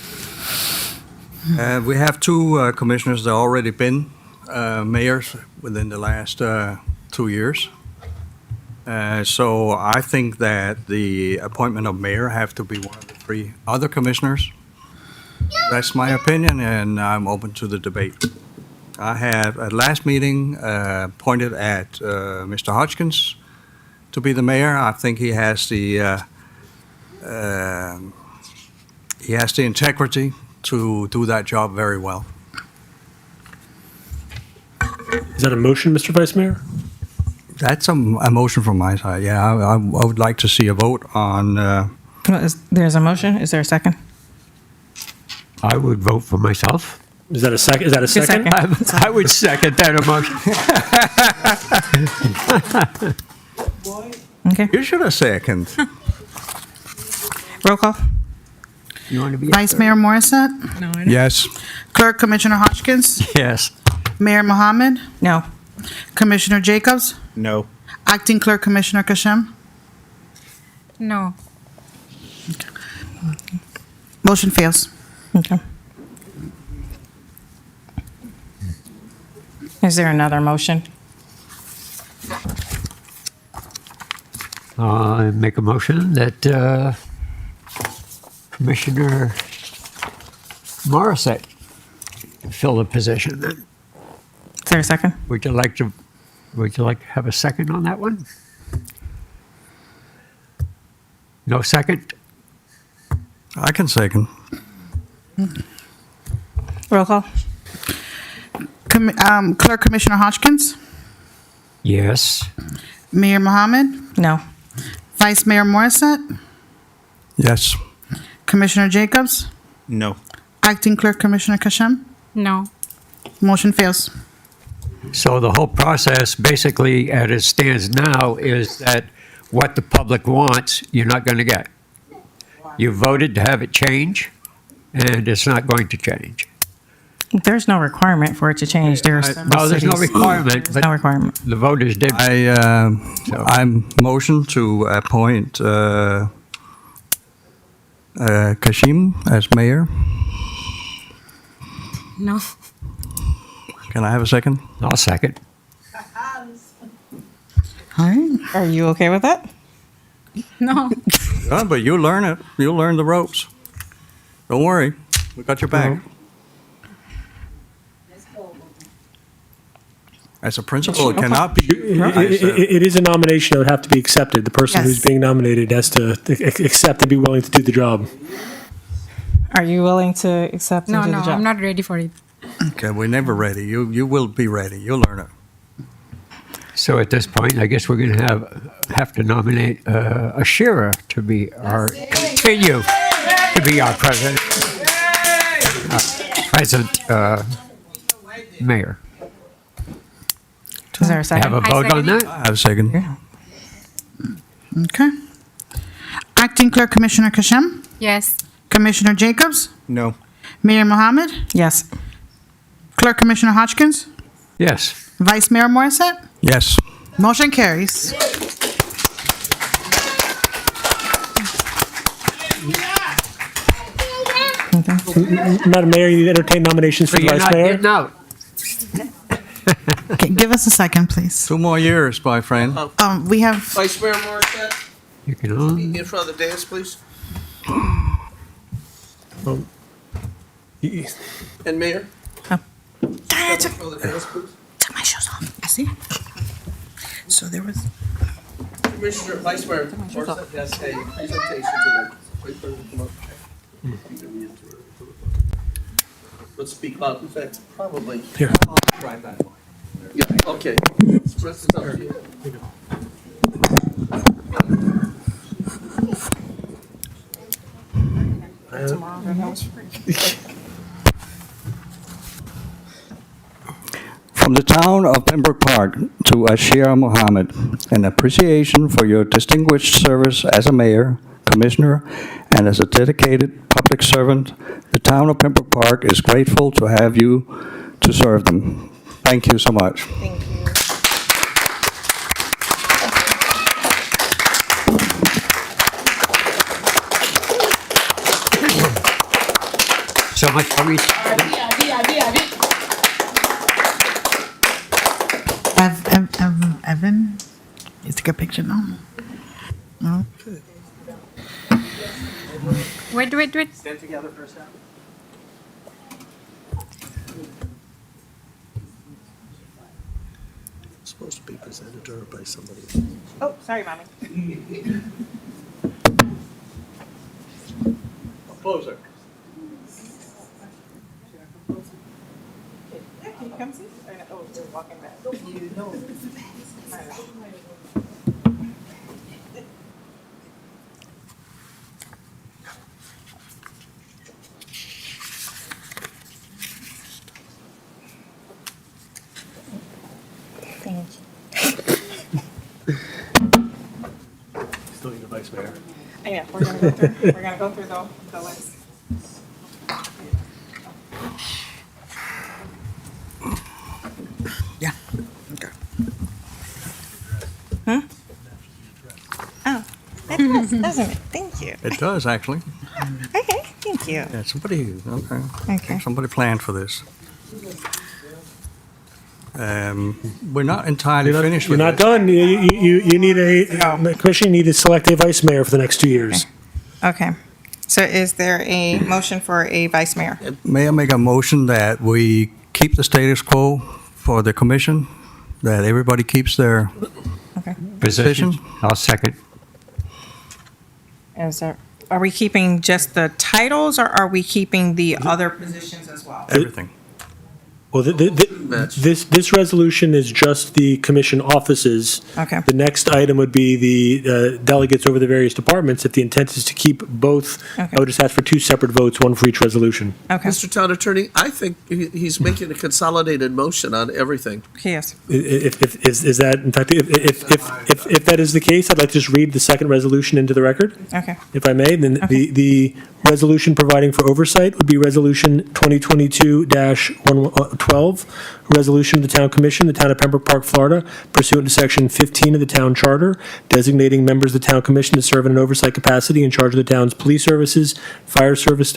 We have two commissioners that already been mayors within the last 2 years. So I think that the appointment of mayor have to be one of the three other commissioners. That's my opinion, and I'm open to the debate. I have, at last meeting, pointed at Mr. Hodgkins to be the mayor. I think he has the integrity to do that job very well. Is that a motion, Mr. Vice Mayor? That's a motion from my side. Yeah, I would like to see a vote on. There's a motion. Is there a second? I would vote for myself. Is that a second? Is that a second? I would second that motion. Okay. You should have second. Roll call. You want to be Vice Mayor Morissette, Yes. Clerk Commissioner Hodgkins, Yes. Mayor Mohammed, No. Commissioner Jacobs, No. Acting Clerk Commissioner Kashem. No. Motion fails. Okay. Is there another motion? I make a motion that Commissioner Morissette fill the position. Is there a second? Would you like to have a second on that one? No second? I can second. Roll call. Clerk Commissioner Hodgkins, Yes. Mayor Mohammed, No. Vice Mayor Morissette, Yes. Commissioner Jacobs, No. Acting Clerk Commissioner Kashem. No. Motion fails. So the whole process, basically, as it stands now, is that what the public wants, you're not going to get. You voted to have it change, and it's not going to change. There's no requirement for it to change. There's No, there's no requirement, There's but no requirement. the voters did. I'm motion to appoint Kashim as mayor. No. Can I have a second? I'll second. All right. Are you okay with that? No. Yeah, but you learn it. You'll learn the ropes. Don't worry. We got your back. As a principal, it cannot be. It is a nomination that would have to be accepted. The person who's Yes. being nominated has to accept and be willing to do the job. Are you willing to accept and No, do no, the job? I'm not ready for it. Okay, we're never ready. You will be ready. You'll learn it. So at this point, I guess we're going to have to nominate a Shearer to be our continue to be our president, mayor. Is there a second? Have a vote on that? I have a second. Okay. Acting Clerk Commissioner Kashem, Yes. Commissioner Jacobs, No. Mayor Mohammed, Yes. Clerk Commissioner Hodgkins, Yes. Vice Mayor Morissette. Yes. Motion carries. Madam Mayor, you entertain nominations for So the you're vice not mayor? getting out. Okay, give us a second, please. 2 more years, my friend. We have, Vice Mayor Morissette, You can on. in front of the dais, please. Y- And Mayor? I took Front of the dais, please. my shoes off. I see. So there was, Commissioner, Vice Mayor Morissette has a presentation today. Wait for him to come up. Let's speak loud. In fact, probably. Here. Try that one. Yeah, okay. Rest is up to you. From the town of Pembroke Park to Ashir Mohammed, an appreciation for your distinguished service as a mayor, commissioner, and as a dedicated public servant, the town of Pembroke Park is grateful to have you to serve them. Thank you so much. Thank you. So much for me. Evan, you take a picture now? No? Wait. Stand together for a second. Supposed to be presented to her by somebody. Oh, sorry, mommy. Closer. Can you come see? Oh, you're walking back. You know. Thank you. Still need a vice mayor. Yeah, we're gonna go through, the list. Yeah. Okay. Oh, it does, doesn't it? Thank you. It does, actually. Okay, thank you. Yeah, okay. Okay. Somebody planned for this. We're not entirely finished You're with not this. done. You need commission, you need to select a vice mayor for the next 2 years. Okay. So is there a motion for a vice mayor? May I make a motion that we keep the status quo for the commission, that everybody keeps their Okay. Position. I'll second. Are we keeping just the titles or are we keeping the other positions as well? everything? Well, this resolution is just the commission offices. Okay. The next item would be the delegates over the various departments. If the intent is to keep both, I Okay. would just ask for 2 separate votes, one for each resolution. Okay. Mr. Town Attorney, I think he's making a consolidated motion on everything. Yes. Is that, in fact, if that is the case, I'd like to just read the second resolution into the record, Okay. if I may. Then Okay. the resolution providing for oversight would be Resolution 2022-112, resolution of the Town Commission, the Town of Pembroke Park, Florida, pursuant to Section 15 of the Town Charter, designating members of the Town Commission to serve in an oversight capacity in charge of the town's police services, fire services,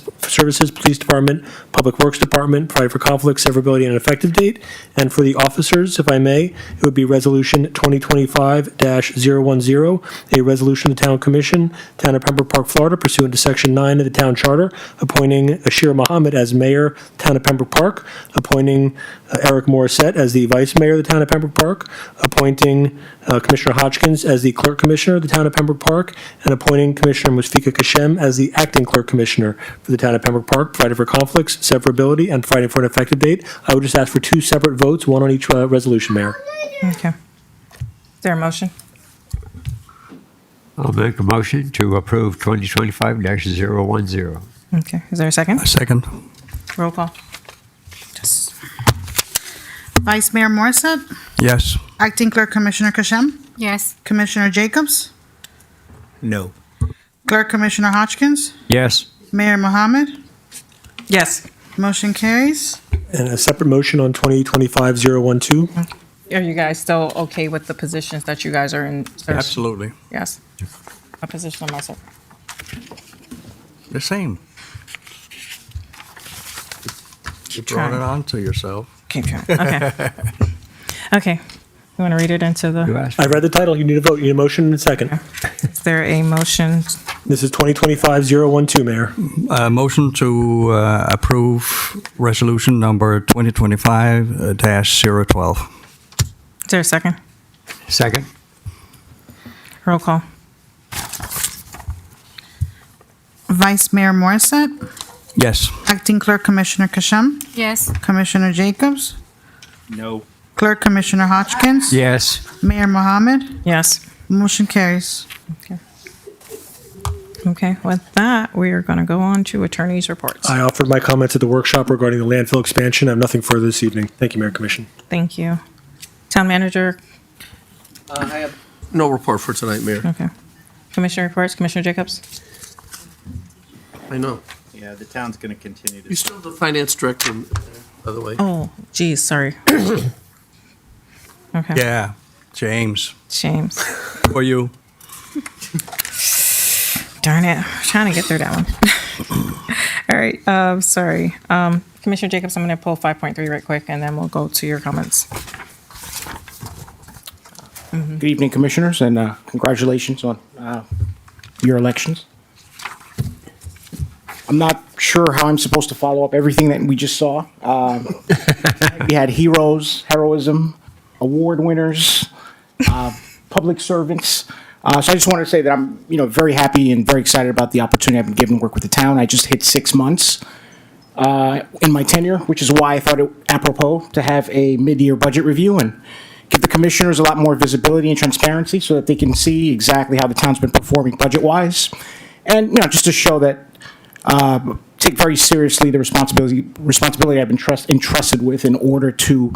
police department, public works department, provide for conflict, severability, and effective date. And for the officers, if I may, it would be Resolution 2025-010, a resolution of the Town Commission, Town of Pembroke Park, Florida, pursuant to Section 9 of the Town Charter, appointing Ashir Mohammed as mayor, Town of Pembroke Park, appointing appointing Eric Morissette as the Vice Mayor of the Town of Pembroke Park, appointing Commissioner Hodgkins as the Clerk Commissioner of the Town of Pembroke Park, and appointing Commissioner Musfika Kashem as the Acting Clerk Commissioner for the Town of Pembroke Park, providing for conflicts, severability, and providing for an effective date. I would just ask for 2 separate votes, one on each resolution, Mayor. Okay. Is there a motion? I'll make a motion to approve 2025-010. Okay. Is there a second? A second. Roll call. Vice Mayor Morissette, Yes. Acting Clerk Commissioner Kashem, Yes. Commissioner Jacobs, No. Clerk Commissioner Hodgkins, Yes. Mayor Mohammed. Yes. Motion carries. And a separate motion on 2025-012. Are you guys still okay with the positions that you guys are in? Absolutely. Yes. What position am I in? The same. You Keep brought trying. it on to yourself. Keep trying. Okay. Okay. You want to read it into You the, asked. I read the title. You need a vote. You need a motion and a second. is there a motion? This is 2025-012, Mayor. Motion to approve resolution number 2025-012. Is there a second? Second? Roll call. Vice Mayor Morissette, Yes. Acting Clerk Commissioner Kashem, Yes. Commissioner Jacobs, No. Clerk Commissioner Hodgkins, Yes. Mayor Mohammed. Yes. Motion carries. Okay. With that, we are going to go on to attorney's reports. I offered my comments at the workshop regarding the landfill expansion. I have nothing further this evening. Thank you, Mayor and Commission. Thank you. Town manager. I have no report for tonight, Mayor. Okay. Commissioner reports. Commissioner Jacobs. I know. Yeah, the town's going to continue to. You still have the finance director, by the way. Oh, geez. Sorry. Okay. Yeah. James. James. For you. Darn it. I'm trying to get through that one. All right. Sorry. Commissioner Jacobs, I'm going to pull 5.3 right quick, and then we'll go to your comments. Good evening, Commissioners, and congratulations on your elections. I'm not sure how I'm supposed to follow up everything that we just saw. We had heroes, heroism, award winners, public servants. So I just wanted to say that I'm, very happy and very excited about the opportunity I've been given to work with the town. I just hit 6 months in my tenure, which is why I thought it apropos to have a mid-year budget review and give the commissioners a lot more visibility and transparency so that they can see exactly how the town's been performing budget-wise. And, just to show that take very seriously the responsibility I've been entrusted with in order to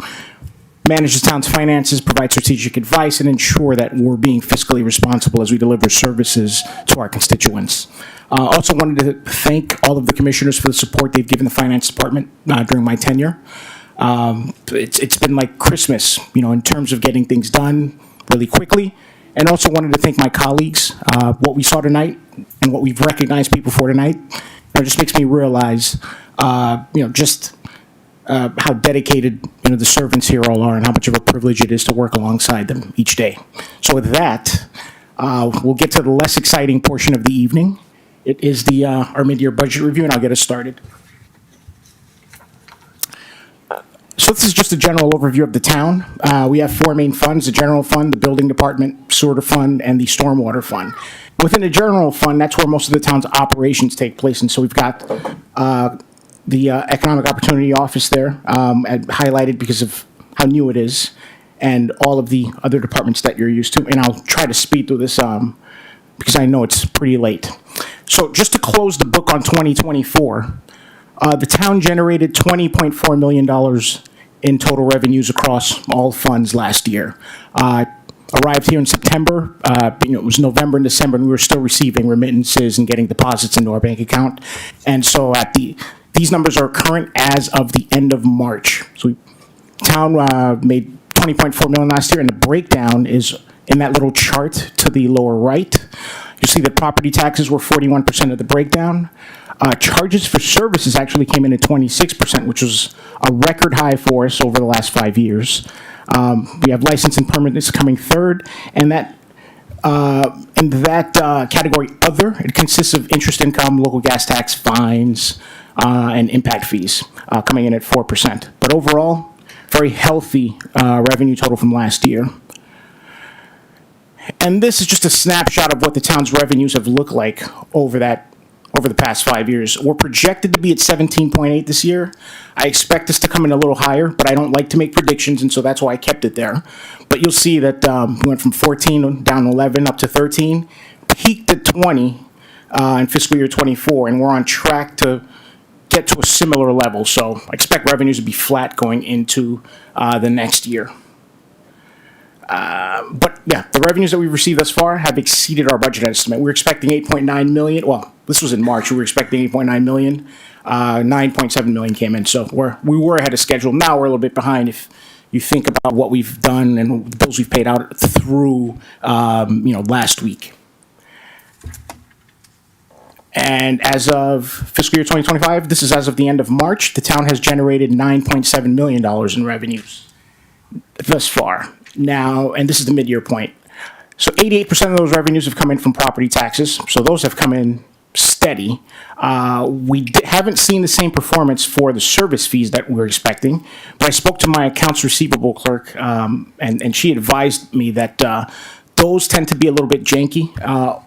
manage the town's finances, provide strategic advice, and ensure that we're being fiscally responsible as we deliver services to our constituents. Also wanted to thank all of the commissioners for the support they've given the finance department during my tenure. It's been like Christmas, in terms of getting things done really quickly. And also wanted to thank my colleagues. What we saw tonight and what we've recognized people for tonight, just makes me realize, just how dedicated, the servants here all are and how much of a privilege it is to work alongside them each day. So with that, we'll get to the less exciting portion of the evening. It is our mid-year budget review, and I'll get us started. So this is just a general overview of the town. We have 4 main funds: the general fund, the building department, sewer fund, and the stormwater fund. Within the general fund, that's where most of the town's operations take place. And so we've got the Economic Opportunity Office there, highlighted because of how new it is, and all of the other departments that you're used to. And I'll try to speed through this because I know it's pretty late. So just to close the book on 2024, the town generated $20.4 million in total revenues across all funds last year. Arrived here in September. It was November and December, and we were still receiving remittances and getting deposits into our bank account. And so these numbers are current as of the end of March. So town made $20.4 million last year, and the breakdown is in that little chart to the lower right. You see that property taxes were 41% of the breakdown. Charges for services actually came in at 26%, which was a record high for us over the last 5 years. We have license and permits coming third, and that category other, it consists of interest income, local gas tax, fines, and impact fees, coming in at 4%. But overall, very healthy revenue total from last year. And this is just a snapshot of what the town's revenues have looked like over the past 5 years. We're projected to be at 17.8 this year. I expect this to come in a little higher, but I don't like to make predictions, and so that's why I kept it there. But you'll see that we went from 14 down to 11 up to 13, peaked at 20 in fiscal year 24, and we're on track to get to a similar level. So I expect revenues to be flat going into the next year. But yeah, the revenues that we've received thus far have exceeded our budget estimate. We're expecting 8.9 million. Well, this was in March. We were expecting 8.9 million. 9.7 million came in. So we were ahead of schedule. Now we're a little bit behind if you think about what we've done and the bills we've paid out through, last week. And as of fiscal year 2025, this is as of the end of March, the town has generated $9.7 million in revenues thus far. Now, and this is the mid-year point. So 88% of those revenues have come in from property taxes. So those have come in steady. We haven't seen the same performance for the service fees that we're expecting. But I spoke to my accounts receivable clerk, and she advised me that those tend to be a little bit janky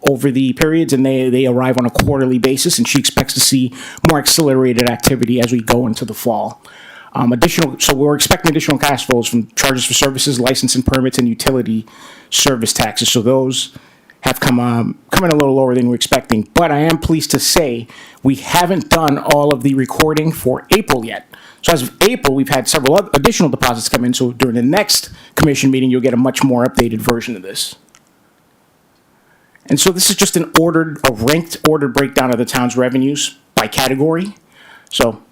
over the periods, and they arrive on a quarterly basis, and she expects to see more accelerated activity as we go into the fall. So we're expecting additional cash flows from charges for services, license and permits, and utility service taxes. So those have come in a little lower than we're expecting. But I am pleased to say we haven't done all of the recording for April yet. So as of April, we've had several additional deposits come in. So during the next commission meeting, you'll get a much more updated version of this. And so this is just a ranked ordered breakdown of the town's revenues by category. So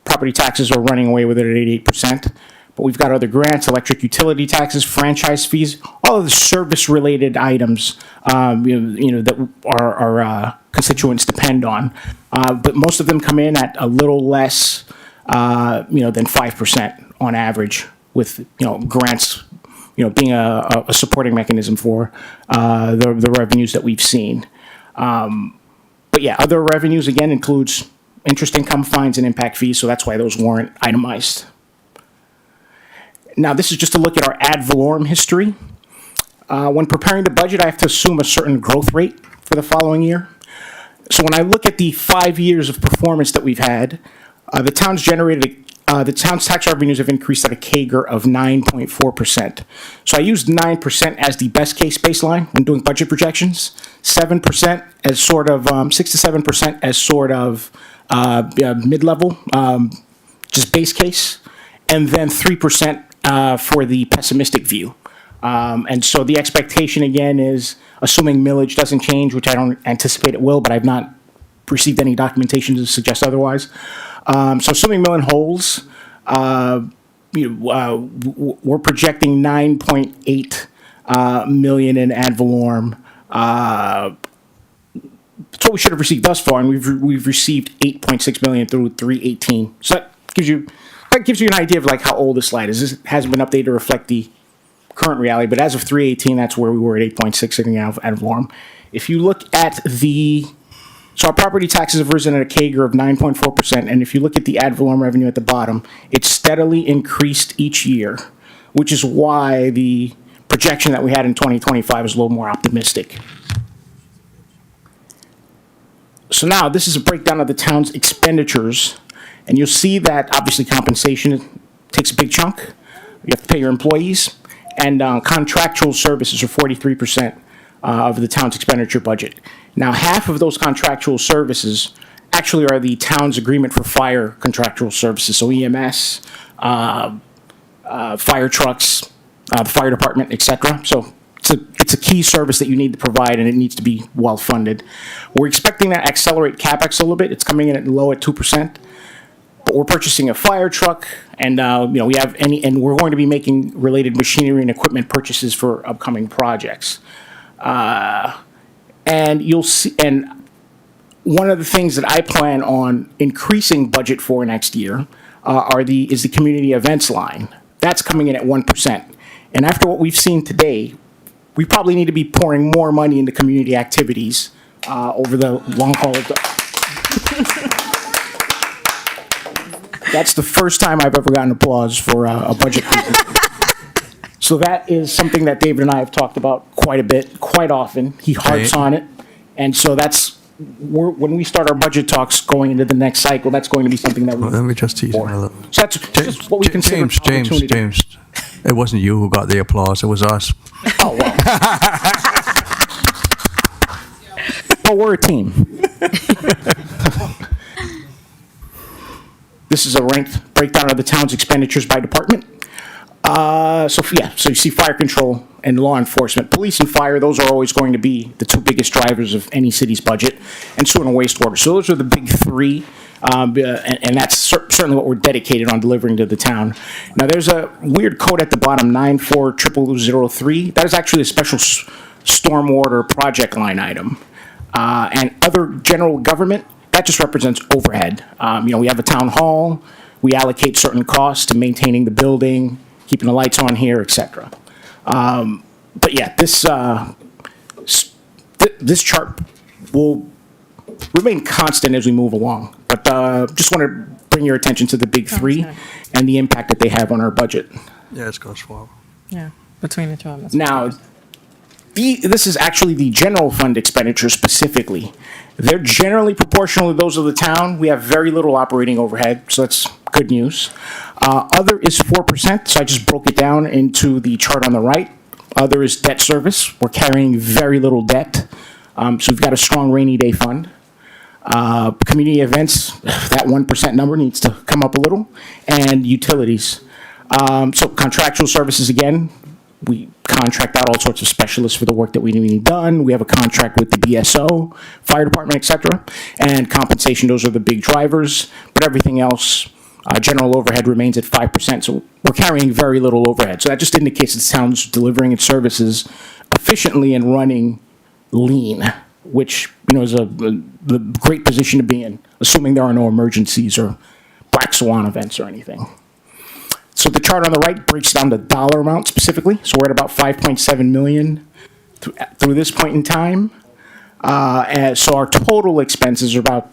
property taxes are running away with it at 88%, but we've got other grants, electric utility taxes, franchise fees, all of the service-related items, that our constituents depend on. But most of them come in at a little less, than 5% on average, with grants, being a supporting mechanism for the revenues that we've seen. But yeah, other revenues again includes interest income, fines, and impact fees, so that's why those weren't itemized. Now, this is just a look at our ad valorem history. When preparing the budget, I have to assume a certain growth rate for the following year. So when I look at the 5 years of performance that we've had, the town's tax revenues have increased at a CAGR of 9.4%. So I used 9% as the best case baseline when doing budget projections, 7% as sort of 6 to 7% as sort of mid-level, just base case, and then 3% for the pessimistic view. And so the expectation again is, assuming millage doesn't change, which I don't anticipate it will, but I've not received any documentation to suggest otherwise. So assuming milling holds, we're projecting 9.8 million in ad valorem. That's what we should have received thus far, and we've received 8.6 million through 3/18. So that gives you an idea of like how old this slide is. This hasn't been updated to reflect the current reality, but as of 3/18, that's where we were at 8.6 in ad valorem. If you look at so our property taxes have risen at a CAGR of 9.4%, and if you look at the ad valorem revenue at the bottom, it's steadily increased each year, which is why the projection that we had in 2025 is a little more optimistic. So now this is a breakdown of the town's expenditures, and you'll see that obviously compensation takes a big chunk. You have to pay your employees, and contractual services are 43% of the town's expenditure budget. Now, half of those contractual services actually are the town's agreement for fire contractual services, so EMS, fire trucks, the fire department, etc. So it's a key service that you need to provide, and it needs to be well funded. We're expecting that accelerate CapEx a little bit. It's coming in at low at 2%, but we're purchasing a fire truck, and and we're going to be making related machinery and equipment purchases for upcoming projects. And you'll see, and one of the things that I plan on increasing budget for next year is the community events line. That's coming in at 1%. And after what we've seen today, we probably need to be pouring more money into community activities over the long haul. That's the first time I've ever gotten applause for a budget presentation. So that is something that David and I have talked about quite a bit, quite often. He harps Right. on it. And so when we start our budget talks going into the next cycle, that's going to be something that we. Let me just tease him a little. So that's just what we consider an James, opportunity. James, it wasn't you who got the applause, it was us. Oh, well. But we're a team. This is a ranked breakdown of the town's expenditures by department. So you see fire control and law enforcement. Police and fire, those are always going to be the two biggest drivers of any city's budget, and sewer and wastewater. So those are the big three, and that's certainly what we're dedicated on delivering to the town. Now, there's a weird code at the bottom, 940003. That is actually a special stormwater project line item. And other general government, that just represents overhead. We have a town hall, we allocate certain costs to maintaining the building, keeping the lights on here, et cetera. But yeah, this chart will remain constant as we move along. But just want to bring your attention to the big three and the impact that they have on our budget. Yeah, it's gonna swallow. Yeah, between the two of us. Now, this is actually the general fund expenditure specifically. They're generally proportional to those of the town. We have very little operating overhead, so that's good news. Other is 4%, so I just broke it down into the chart on the right. Other is debt service. We're carrying very little debt, so we've got a strong rainy day fund. Community events, that 1% number needs to come up a little, and utilities. So contractual services, again, we contract out all sorts of specialists for the work that we need done. We have a contract with the BSO, fire department, et cetera. And compensation, those are the big drivers. But everything else, general overhead remains at 5%. So we're carrying very little overhead. So that just indicates the town's delivering its services efficiently and running lean, which is a great position to be in, assuming there are no emergencies or black swan events or anything. So the chart on the right breaks down the dollar amount specifically. So we're at about 5.7 million through this point in time. And so our total expenses are about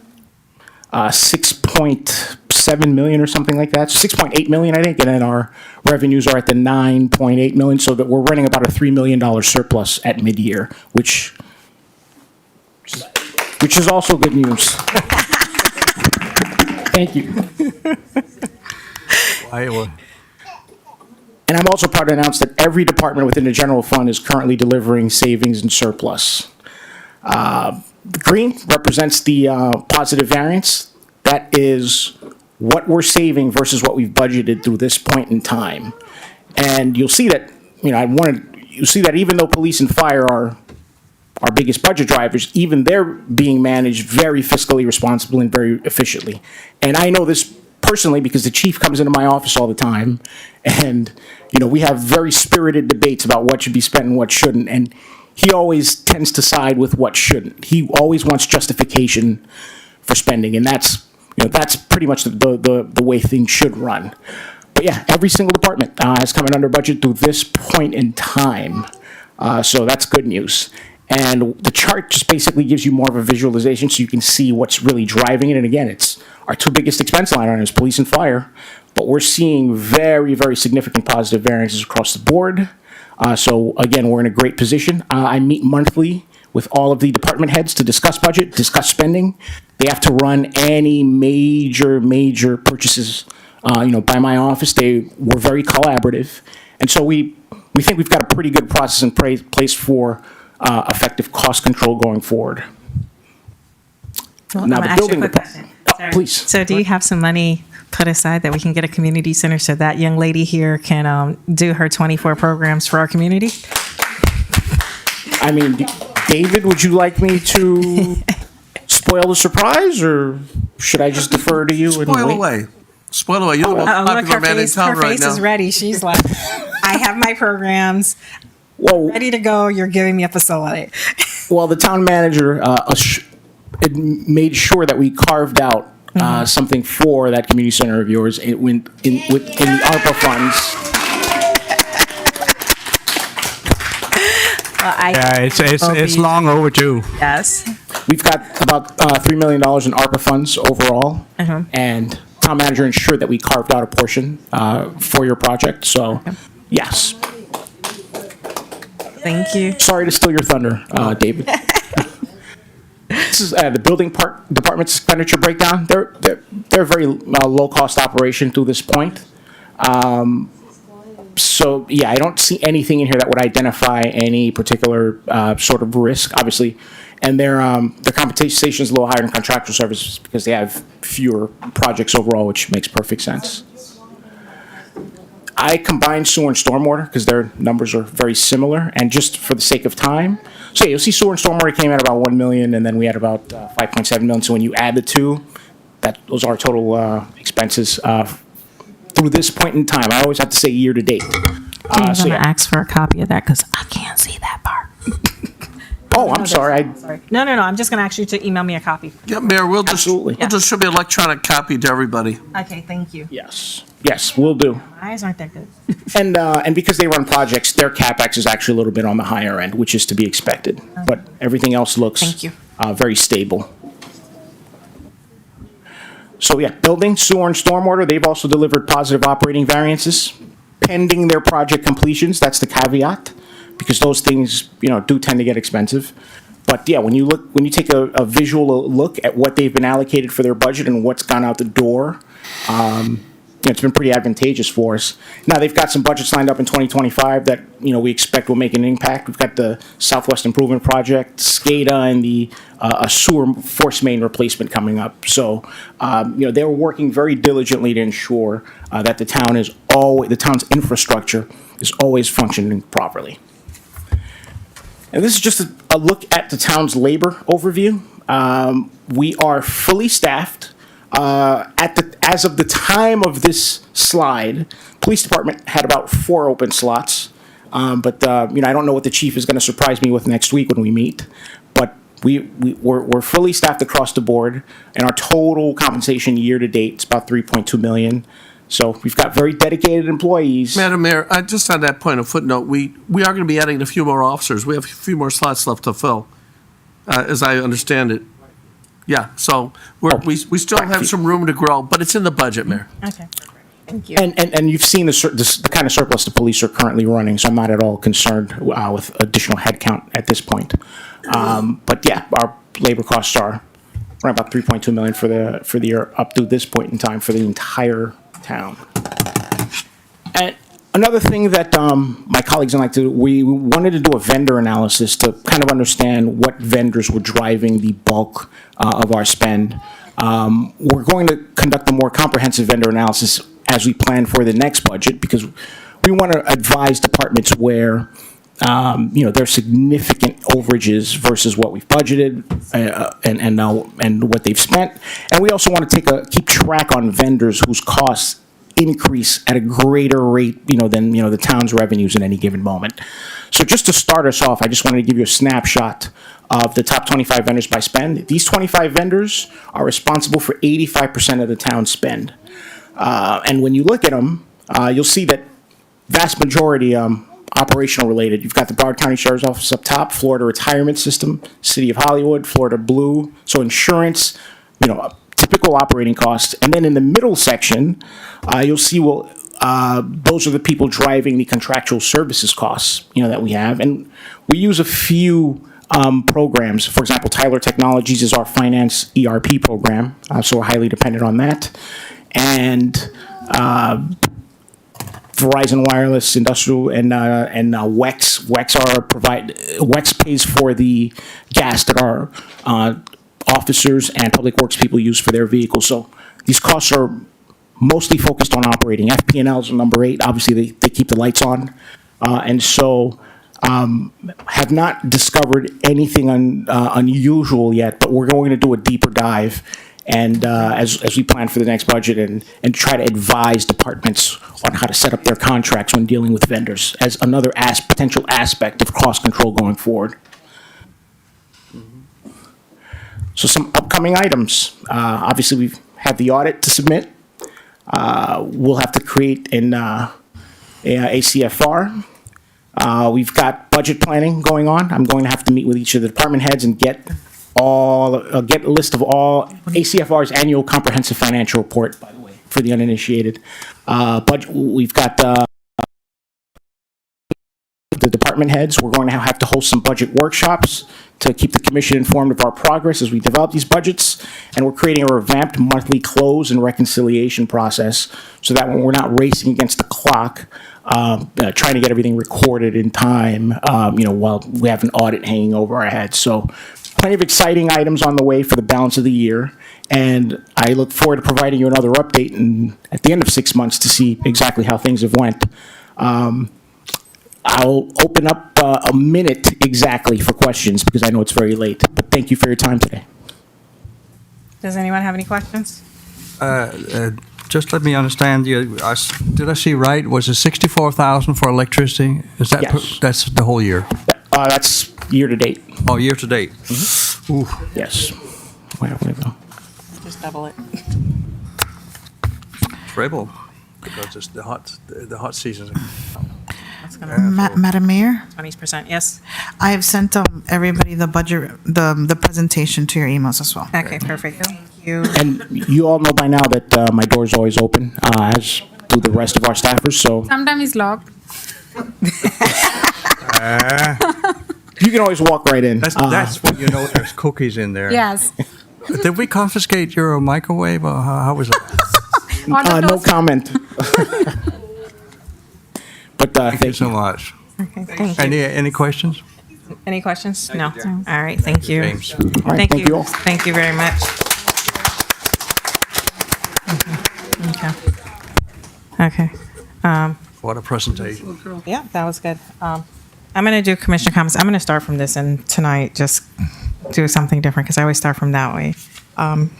6.7 million or something like that. So 6.8 million, I think. And then our revenues are at the 9.8 million. So that we're running about a $3 million surplus at mid-year, which is also good news. Thank you. And I'm also proud to announce that every department within the general fund is currently delivering savings and surplus. The green represents the positive variance. That is what we're saving versus what we've budgeted through this point in time. And you'll see that, you'll see that even though police and fire are our biggest budget drivers, even they're being managed very fiscally responsible and very efficiently. And I know this personally because the chief comes into my office all the time, and we have very spirited debates about what should be spent and what shouldn't, and he always tends to side with what shouldn't. He always wants justification for spending, and that's pretty much the way things should run. But yeah, every single department has come in under budget through this point in time, so that's good news. And the chart just basically gives you more of a visualization so you can see what's really driving it. And again, it's our two biggest expense line items, police and fire. But we're seeing very, very significant positive variances across the board. So again, we're in a great position. I meet monthly with all of the department heads to discuss budget, discuss spending. They have to run any major purchases, by my office. We're very collaborative. And so we think we've got a pretty good process in place for effective cost control going forward. Well, Now, I'm the gonna ask you a building quick department. question. Please. So do you have some money put aside that we can get a community center so that young lady here can do her 24 programs for our community? I mean, David, would you like me to spoil the surprise, or should I just defer to you? Spoil and wait? away. Spoil away. You're the most Look, popular her man in face, town her right face now. is ready. She's like, I have my programs Well, ready to go. You're giving me a facility. well, the town manager made sure that we carved out something for that community center of yours in the ARPA funds. It's long overdue. Yes. We've got about $3 million in ARPA funds overall, and town manager ensured that we carved out a portion for your project. So, yes. Thank you. Sorry to steal your thunder, David. This is the building department's expenditure breakdown. They're a very low cost operation to this point. So yeah, I don't see anything in here that would identify any particular sort of risk, obviously. And their compensation is a little higher than contractual services because they have fewer projects overall, which makes perfect sense. I combined sewer and stormwater because their numbers are very similar, and just for the sake of time. So yeah, you'll see sewer and stormwater came at about 1 million, and then we had about 5.7 million. So when you add the two, those are total expenses through this point in time. I always have to say year to date. I'm going to ask for a copy of that because I can't see that part. Oh, I'm sorry. No. I'm just going to ask you to email me a copy. Yeah, Mayor, we'll just Absolutely. distribute an electronic copy to everybody. Okay, thank you. Yes, we'll do. My eyes aren't that good. And because they run projects, their CapEx is actually a little bit on the higher end, which is to be expected. But everything else looks Thank you. Very stable. So yeah, building, sewer, and stormwater, they've also delivered positive operating variances pending their project completions. That's the caveat, because those things, do tend to get expensive. But yeah, when you take a visual look at what they've been allocated for their budget and what's gone out the door, it's been pretty advantageous for us. Now, they've got some budgets lined up in 2025 that, we expect will make an impact. We've got the Southwest Improvement Project, SCADA, and the a sewer force main replacement coming up. So, they're working very diligently to ensure that the town's infrastructure is always functioning properly. And this is just a look at the town's labor overview. We are fully staffed. As of the time of this slide, police department had about 4 open slots. But I don't know what the chief is going to surprise me with next week when we meet. But we're fully staffed across the board, and our total compensation year to date is about 3.2 million. So we've got very dedicated employees. Madam Mayor, just on that point, a footnote, we are going to be adding a few more officers. We have a few more slots left to fill, as I understand it. Yeah, so we still have some room to grow, but it's in the budget, Mayor. Okay. Thank you. And you've seen the kind of surplus the police are currently running, so I'm not at all concerned with additional headcount at this point. But yeah, our labor costs are around about 3.2 million for the year up to this point in time for the entire town. And another thing that my colleagues and we wanted to do a vendor analysis to kind of understand what vendors were driving the bulk of our spend. We're going to conduct a more comprehensive vendor analysis as we plan for the next budget, because we want to advise departments where there's significant overages versus what we've budgeted and what they've spent. And we also want to keep track on vendors whose costs increase at a greater rate, than the town's revenues in any given moment. So just to start us off, I just wanted to give you a snapshot of the top 25 vendors by spend. These 25 vendors are responsible for 85% of the town's spend. And when you look at them, you'll see that vast majority operational related. You've got the Broward County Sheriff's Office up top, Florida Retirement System, City of Hollywood, Florida Blue, so insurance, typical operating costs. And then in the middle section, you'll see, those are the people driving the contractual services costs, that we have. And we use a few programs. For example, Tyler Technologies is our finance ERP program, so we're highly dependent on that. And Verizon Wireless, Industrial, and WEX. WEX pays for the gas that our officers and public works people use for their vehicles. So these costs are mostly focused on operating. FP&Ls are number 8. Obviously, they keep the lights on. And so have not discovered anything unusual yet, but we're going to do a deeper dive and as we plan for the next budget and try to advise departments on how to set up their contracts when dealing with vendors as another potential aspect of cost control going forward. So some upcoming items. Obviously, we've had the audit to submit. We'll have to create an ACFR. We've got budget planning going on. I'm going to have to meet with each of the department heads and get a list of all ACFR's annual comprehensive financial report, by the way. for the uninitiated. But we've got the department heads. We're going to have to host some budget workshops to keep the commission informed of our progress as we develop these budgets. And we're creating a revamped monthly close and reconciliation process so that when we're not racing against the clock, trying to get everything recorded in time, while we have an audit hanging over our heads. So plenty of exciting items on the way for the balance of the year. And I look forward to providing you another update at the end of 6 months to see exactly how things have went. I'll open up a minute exactly for questions because I know it's very late. But thank you for your time today. Does anyone have any questions? Just let me understand, did I see right, was it 64,000 for electricity? Is that, Yes. that's the whole year? That's year to date. Oh, year to date? Ooh. Yes. Where do we go? Just double it. Triple, because it's the hot season. That's gonna Madam Mayor, 20%, yes? I have sent everybody the budget, the presentation to your emails as well. Okay, perfect, thank you. And you all know by now that my door is always open, as do the rest of our staffers. So Sometimes it's locked. you can always walk right in. That's when you know there's cookies in there. Yes. Did we confiscate your microwave, or how was it? No comment. But Thank you so much. Okay, thank you. Any questions? Any questions? No? All right, thank you. James. All right, Thank thank you you. all. Thank you very much. Okay. What a presentation. Yeah, that was good. I'm going to do commissioner comments. I'm going to start from this and tonight just do something different because I always start from that way.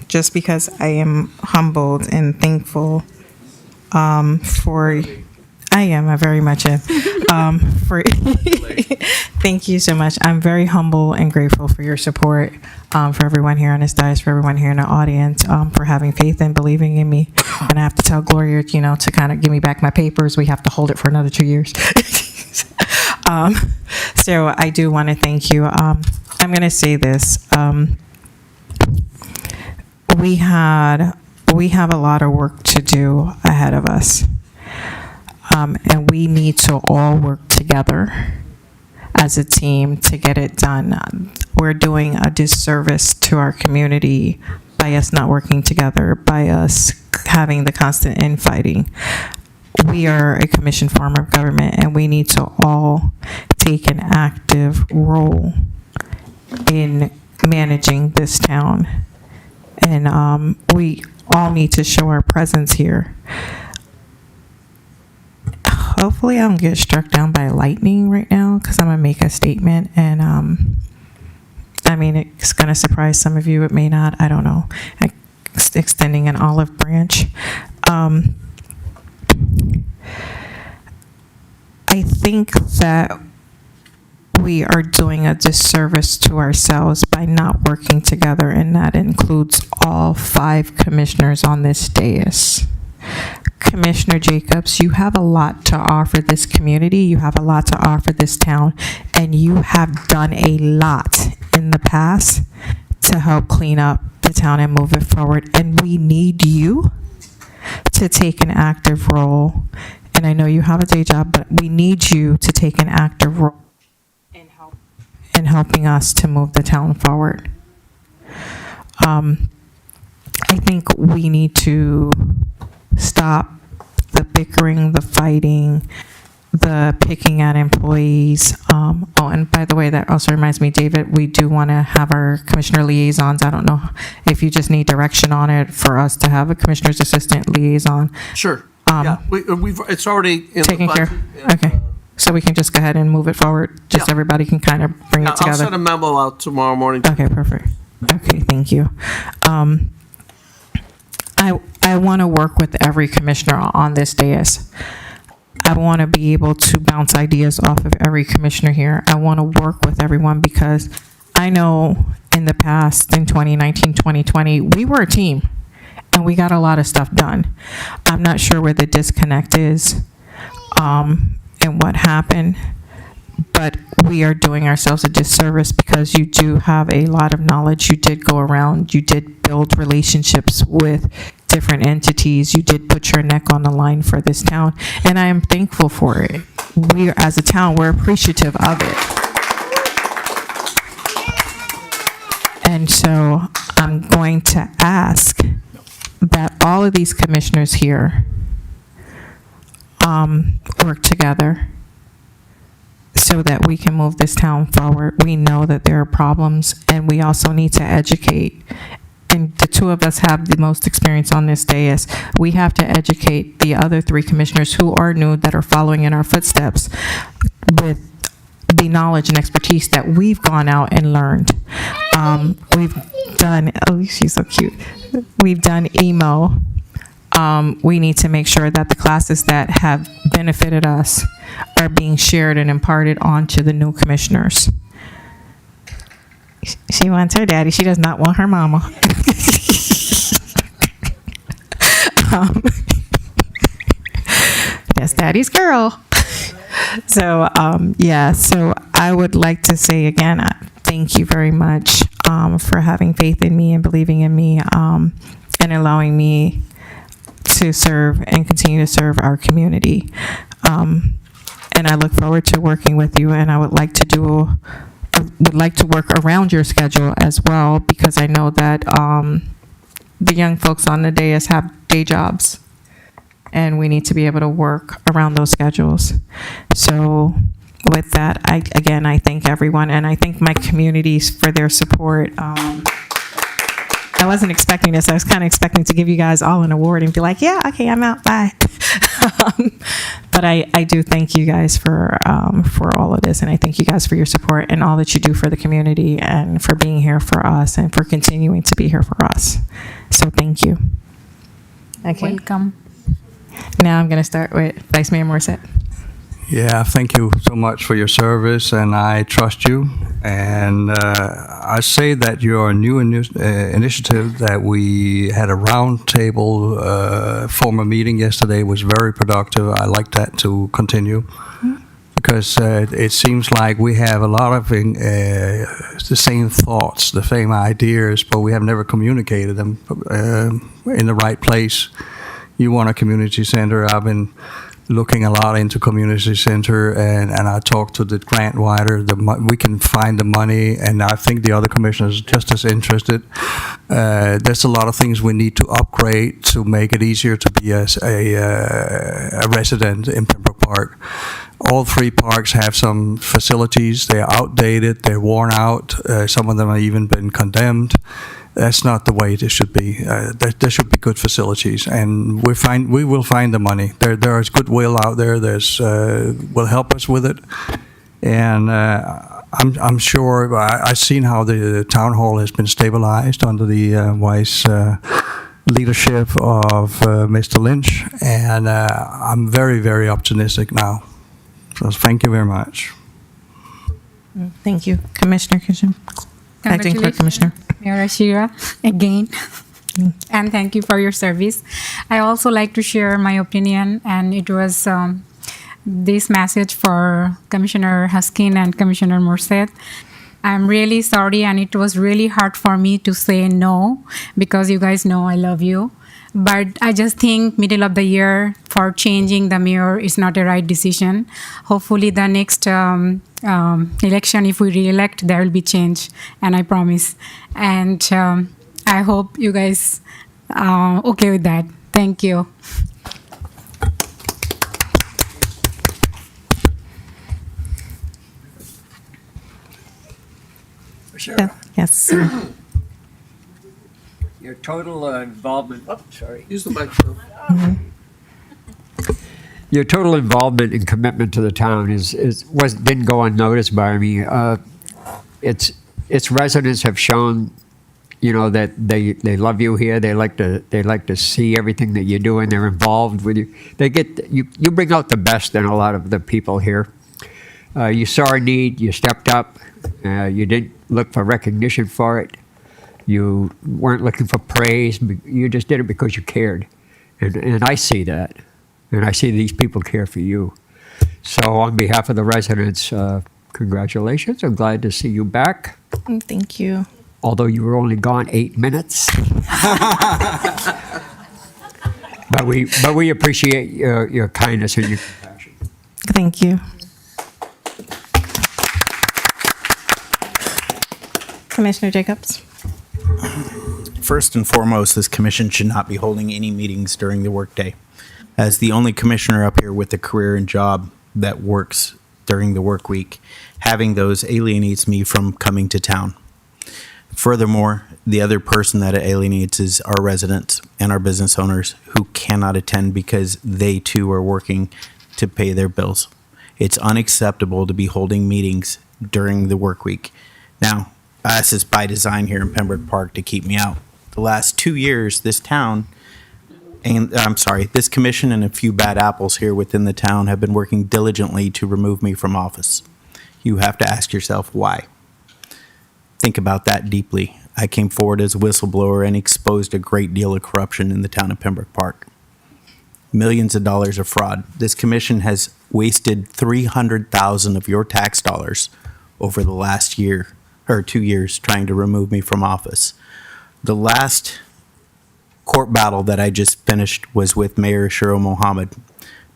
Just because I am humbled and thankful I very much am. Thank you so much. I'm very humble and grateful for your support, for everyone here on this dais, for everyone here in the audience, for having faith and believing in me. And I have to tell Gloria, to kind of give me back my papers. We have to hold it for another 2 years. So I do want to thank you. I'm going to say this. We have a lot of work to do ahead of us. And we need to all work together as a team to get it done. We're doing a disservice to our community by us not working together, by us having the constant infighting. We are a commissioned form of government, and we need to all take an active role in managing this town. And we all need to show our presence here. Hopefully I don't get struck down by lightning right now because I'm going to make a statement. And, it's going to surprise some of you. It may not. I don't know. Extending an olive branch. I think that we are doing a disservice to ourselves by not working together, and that includes all 5 commissioners on this dais. Commissioner Jacobs, you have a lot to offer this community. You have a lot to offer this town, and you have done a lot in the past to help clean up the town and move it forward. And we need you to take an active role. And I know you have a day job, but we need you to take an active role in helping us to move the town forward. I think we need to stop the bickering, the fighting, the picking at employees. And by the way, that also reminds me, David, we do want to have our commissioner liaisons. I don't know if you just need direction on it for us to have a commissioner's assistant liaison. Sure. Yeah, it's already in the Taken care. budget. and, Okay. So we can just go ahead and move it forward. Just Yeah. everybody can kind of bring it I'll together. send a memo out tomorrow morning. Okay, perfect. Okay, thank you. I want to work with every commissioner on this dais. I want to be able to bounce ideas off of every commissioner here. I want to work with everyone because I know in the past, in 2019, 2020, we were a team and we got a lot of stuff done. I'm not sure where the disconnect is and what happened, but we are doing ourselves a disservice because you do have a lot of knowledge. You did go around, you did build relationships with different entities, you did put your neck on the line for this town, and I am thankful for it. We, as a town, we're appreciative of it. And so I'm going to ask that all of these commissioners here work together so that we can move this town forward. We know that there are problems, and we also need to educate. And the two of us have the most experience on this dais. We have to educate the other three commissioners who are new, that are following in our footsteps, with the knowledge and expertise that we've gone out and learned. We've done, oh, she's so cute. We've done emo. We need to make sure that the classes that have benefited us are being shared and imparted on to the new commissioners. She wants her daddy. She does not want her mama. That's daddy's girl. So, so I would like to say again, thank you very much for having faith in me and believing in me, and allowing me to serve and continue to serve our community. And I look forward to working with you, and I would like to work around your schedule as well, because I know that the young folks on the dais have day jobs, and we need to be able to work around those schedules. So with that, I thank everyone, and I thank my communities for their support. I wasn't expecting this. I was kind of expecting to give you guys all an award and be like, yeah, okay, I'm out, bye. But I do thank you guys for all of this, and I thank you guys for your support and all that you do for the community, and for being here for us, and for continuing to be here for us. So thank you. Okay. Welcome. Now I'm going to start with Vice Mayor Morissette. Yeah, thank you so much for your service, and I trust you. And I say that your new initiative that we had a roundtable formal meeting yesterday was very productive. I like that to continue, because it seems like we have a lot of the same thoughts, the same ideas, but we have never communicated them in the right place. You want a community center. I've been looking a lot into community center, and I talked to the grant writer. We can find the money, and I think the other commissioners are just as interested. There's a lot of things we need to upgrade to make it easier to be a resident in Pembroke Park. All three parks have some facilities. They're outdated. They're worn out. Some of them have even been condemned. That's not the way it should be. There should be good facilities, and we will find the money. There is goodwill out there. Will help us with it, and I'm sure. I've seen how the town hall has been stabilized under the wise leadership of Mr. Lynch, and I'm very, very optimistic now. So thank you very much. Thank you, Commissioner Kitchen. Acting Clerk Commissioner. Mayor Ashira, again, and thank you for your service. I also like to share my opinion, and it was this message for Commissioner Huskin and Commissioner Morissette. I'm really sorry, and it was really hard for me to say no, because you guys know I love you. But I just think middle of the year for changing the mayor is not a right decision. Hopefully the next election, if we re-elect, there will be change, and I promise. And I hope you guys are okay with that. Thank you. Sure. Yes, sir. Your total involvement, sorry. Use the microphone. Your total involvement and commitment to the town didn't go unnoticed by me. Its residents have shown, that they love you here. They like to see everything that you're doing. They're involved with you. You bring out the best in a lot of the people here. You saw a need. You stepped up. You didn't look for recognition for it. You weren't looking for praise. You just did it because you cared. And I see that. And I see these people care for you. So on behalf of the residents, congratulations. I'm glad to see you back. Thank you. Although you were only gone 8 minutes. But we appreciate your kindness and your compassion. Thank you. Commissioner Jacobs? First and foremost, this commission should not be holding any meetings during the workday. As the only commissioner up here with a career and job that works during the work week, having those alienates me from coming to town. Furthermore, the other person that it alienates is our residents and our business owners who cannot attend because they too are working to pay their bills. It's unacceptable to be holding meetings during the work week. Now, this is by design here in Pembroke Park to keep me out. The last 2 years, this town, this commission and a few bad apples here within the town have been working diligently to remove me from office. You have to ask yourself why. Think about that deeply. I came forward as a whistleblower and exposed a great deal of corruption in the town of Pembroke Park. Millions of dollars of fraud. This commission has wasted $300,000 of your tax dollars over the last year or 2 years trying to remove me from office. The last court battle that I just finished was with Mayor Shiro Mohammed.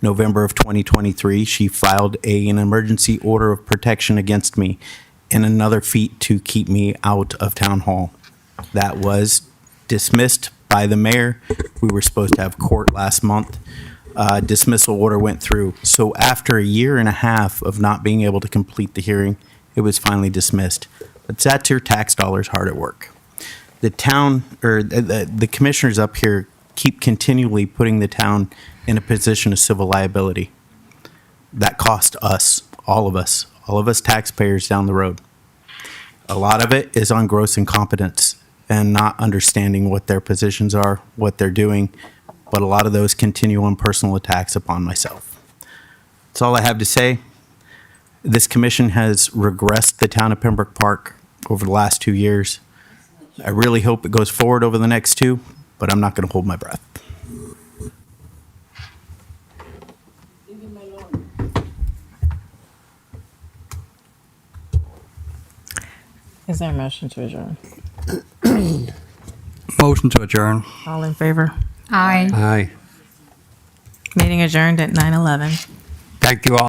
November of 2023, she filed an emergency order of protection against me and another feat to keep me out of town hall. That was dismissed by the mayor. We were supposed to have court last month. Dismissal order went through. So after a year and a half of not being able to complete the hearing, it was finally dismissed. But that's your tax dollars hard at work. The town, or the commissioners up here keep continually putting the town in a position of civil liability. That cost us, all of us taxpayers down the road. A lot of it is on gross incompetence and not understanding what their positions are, what they're doing, but a lot of those continue on personal attacks upon myself. That's all I have to say. This commission has regressed the town of Pembroke Park over the last 2 years. I really hope it goes forward over the next 2, but I'm not going to hold my breath. Is there a motion to adjourn? Motion to adjourn. All in favor? Aye. Aye. Meeting adjourned at 9:11. Thank you all.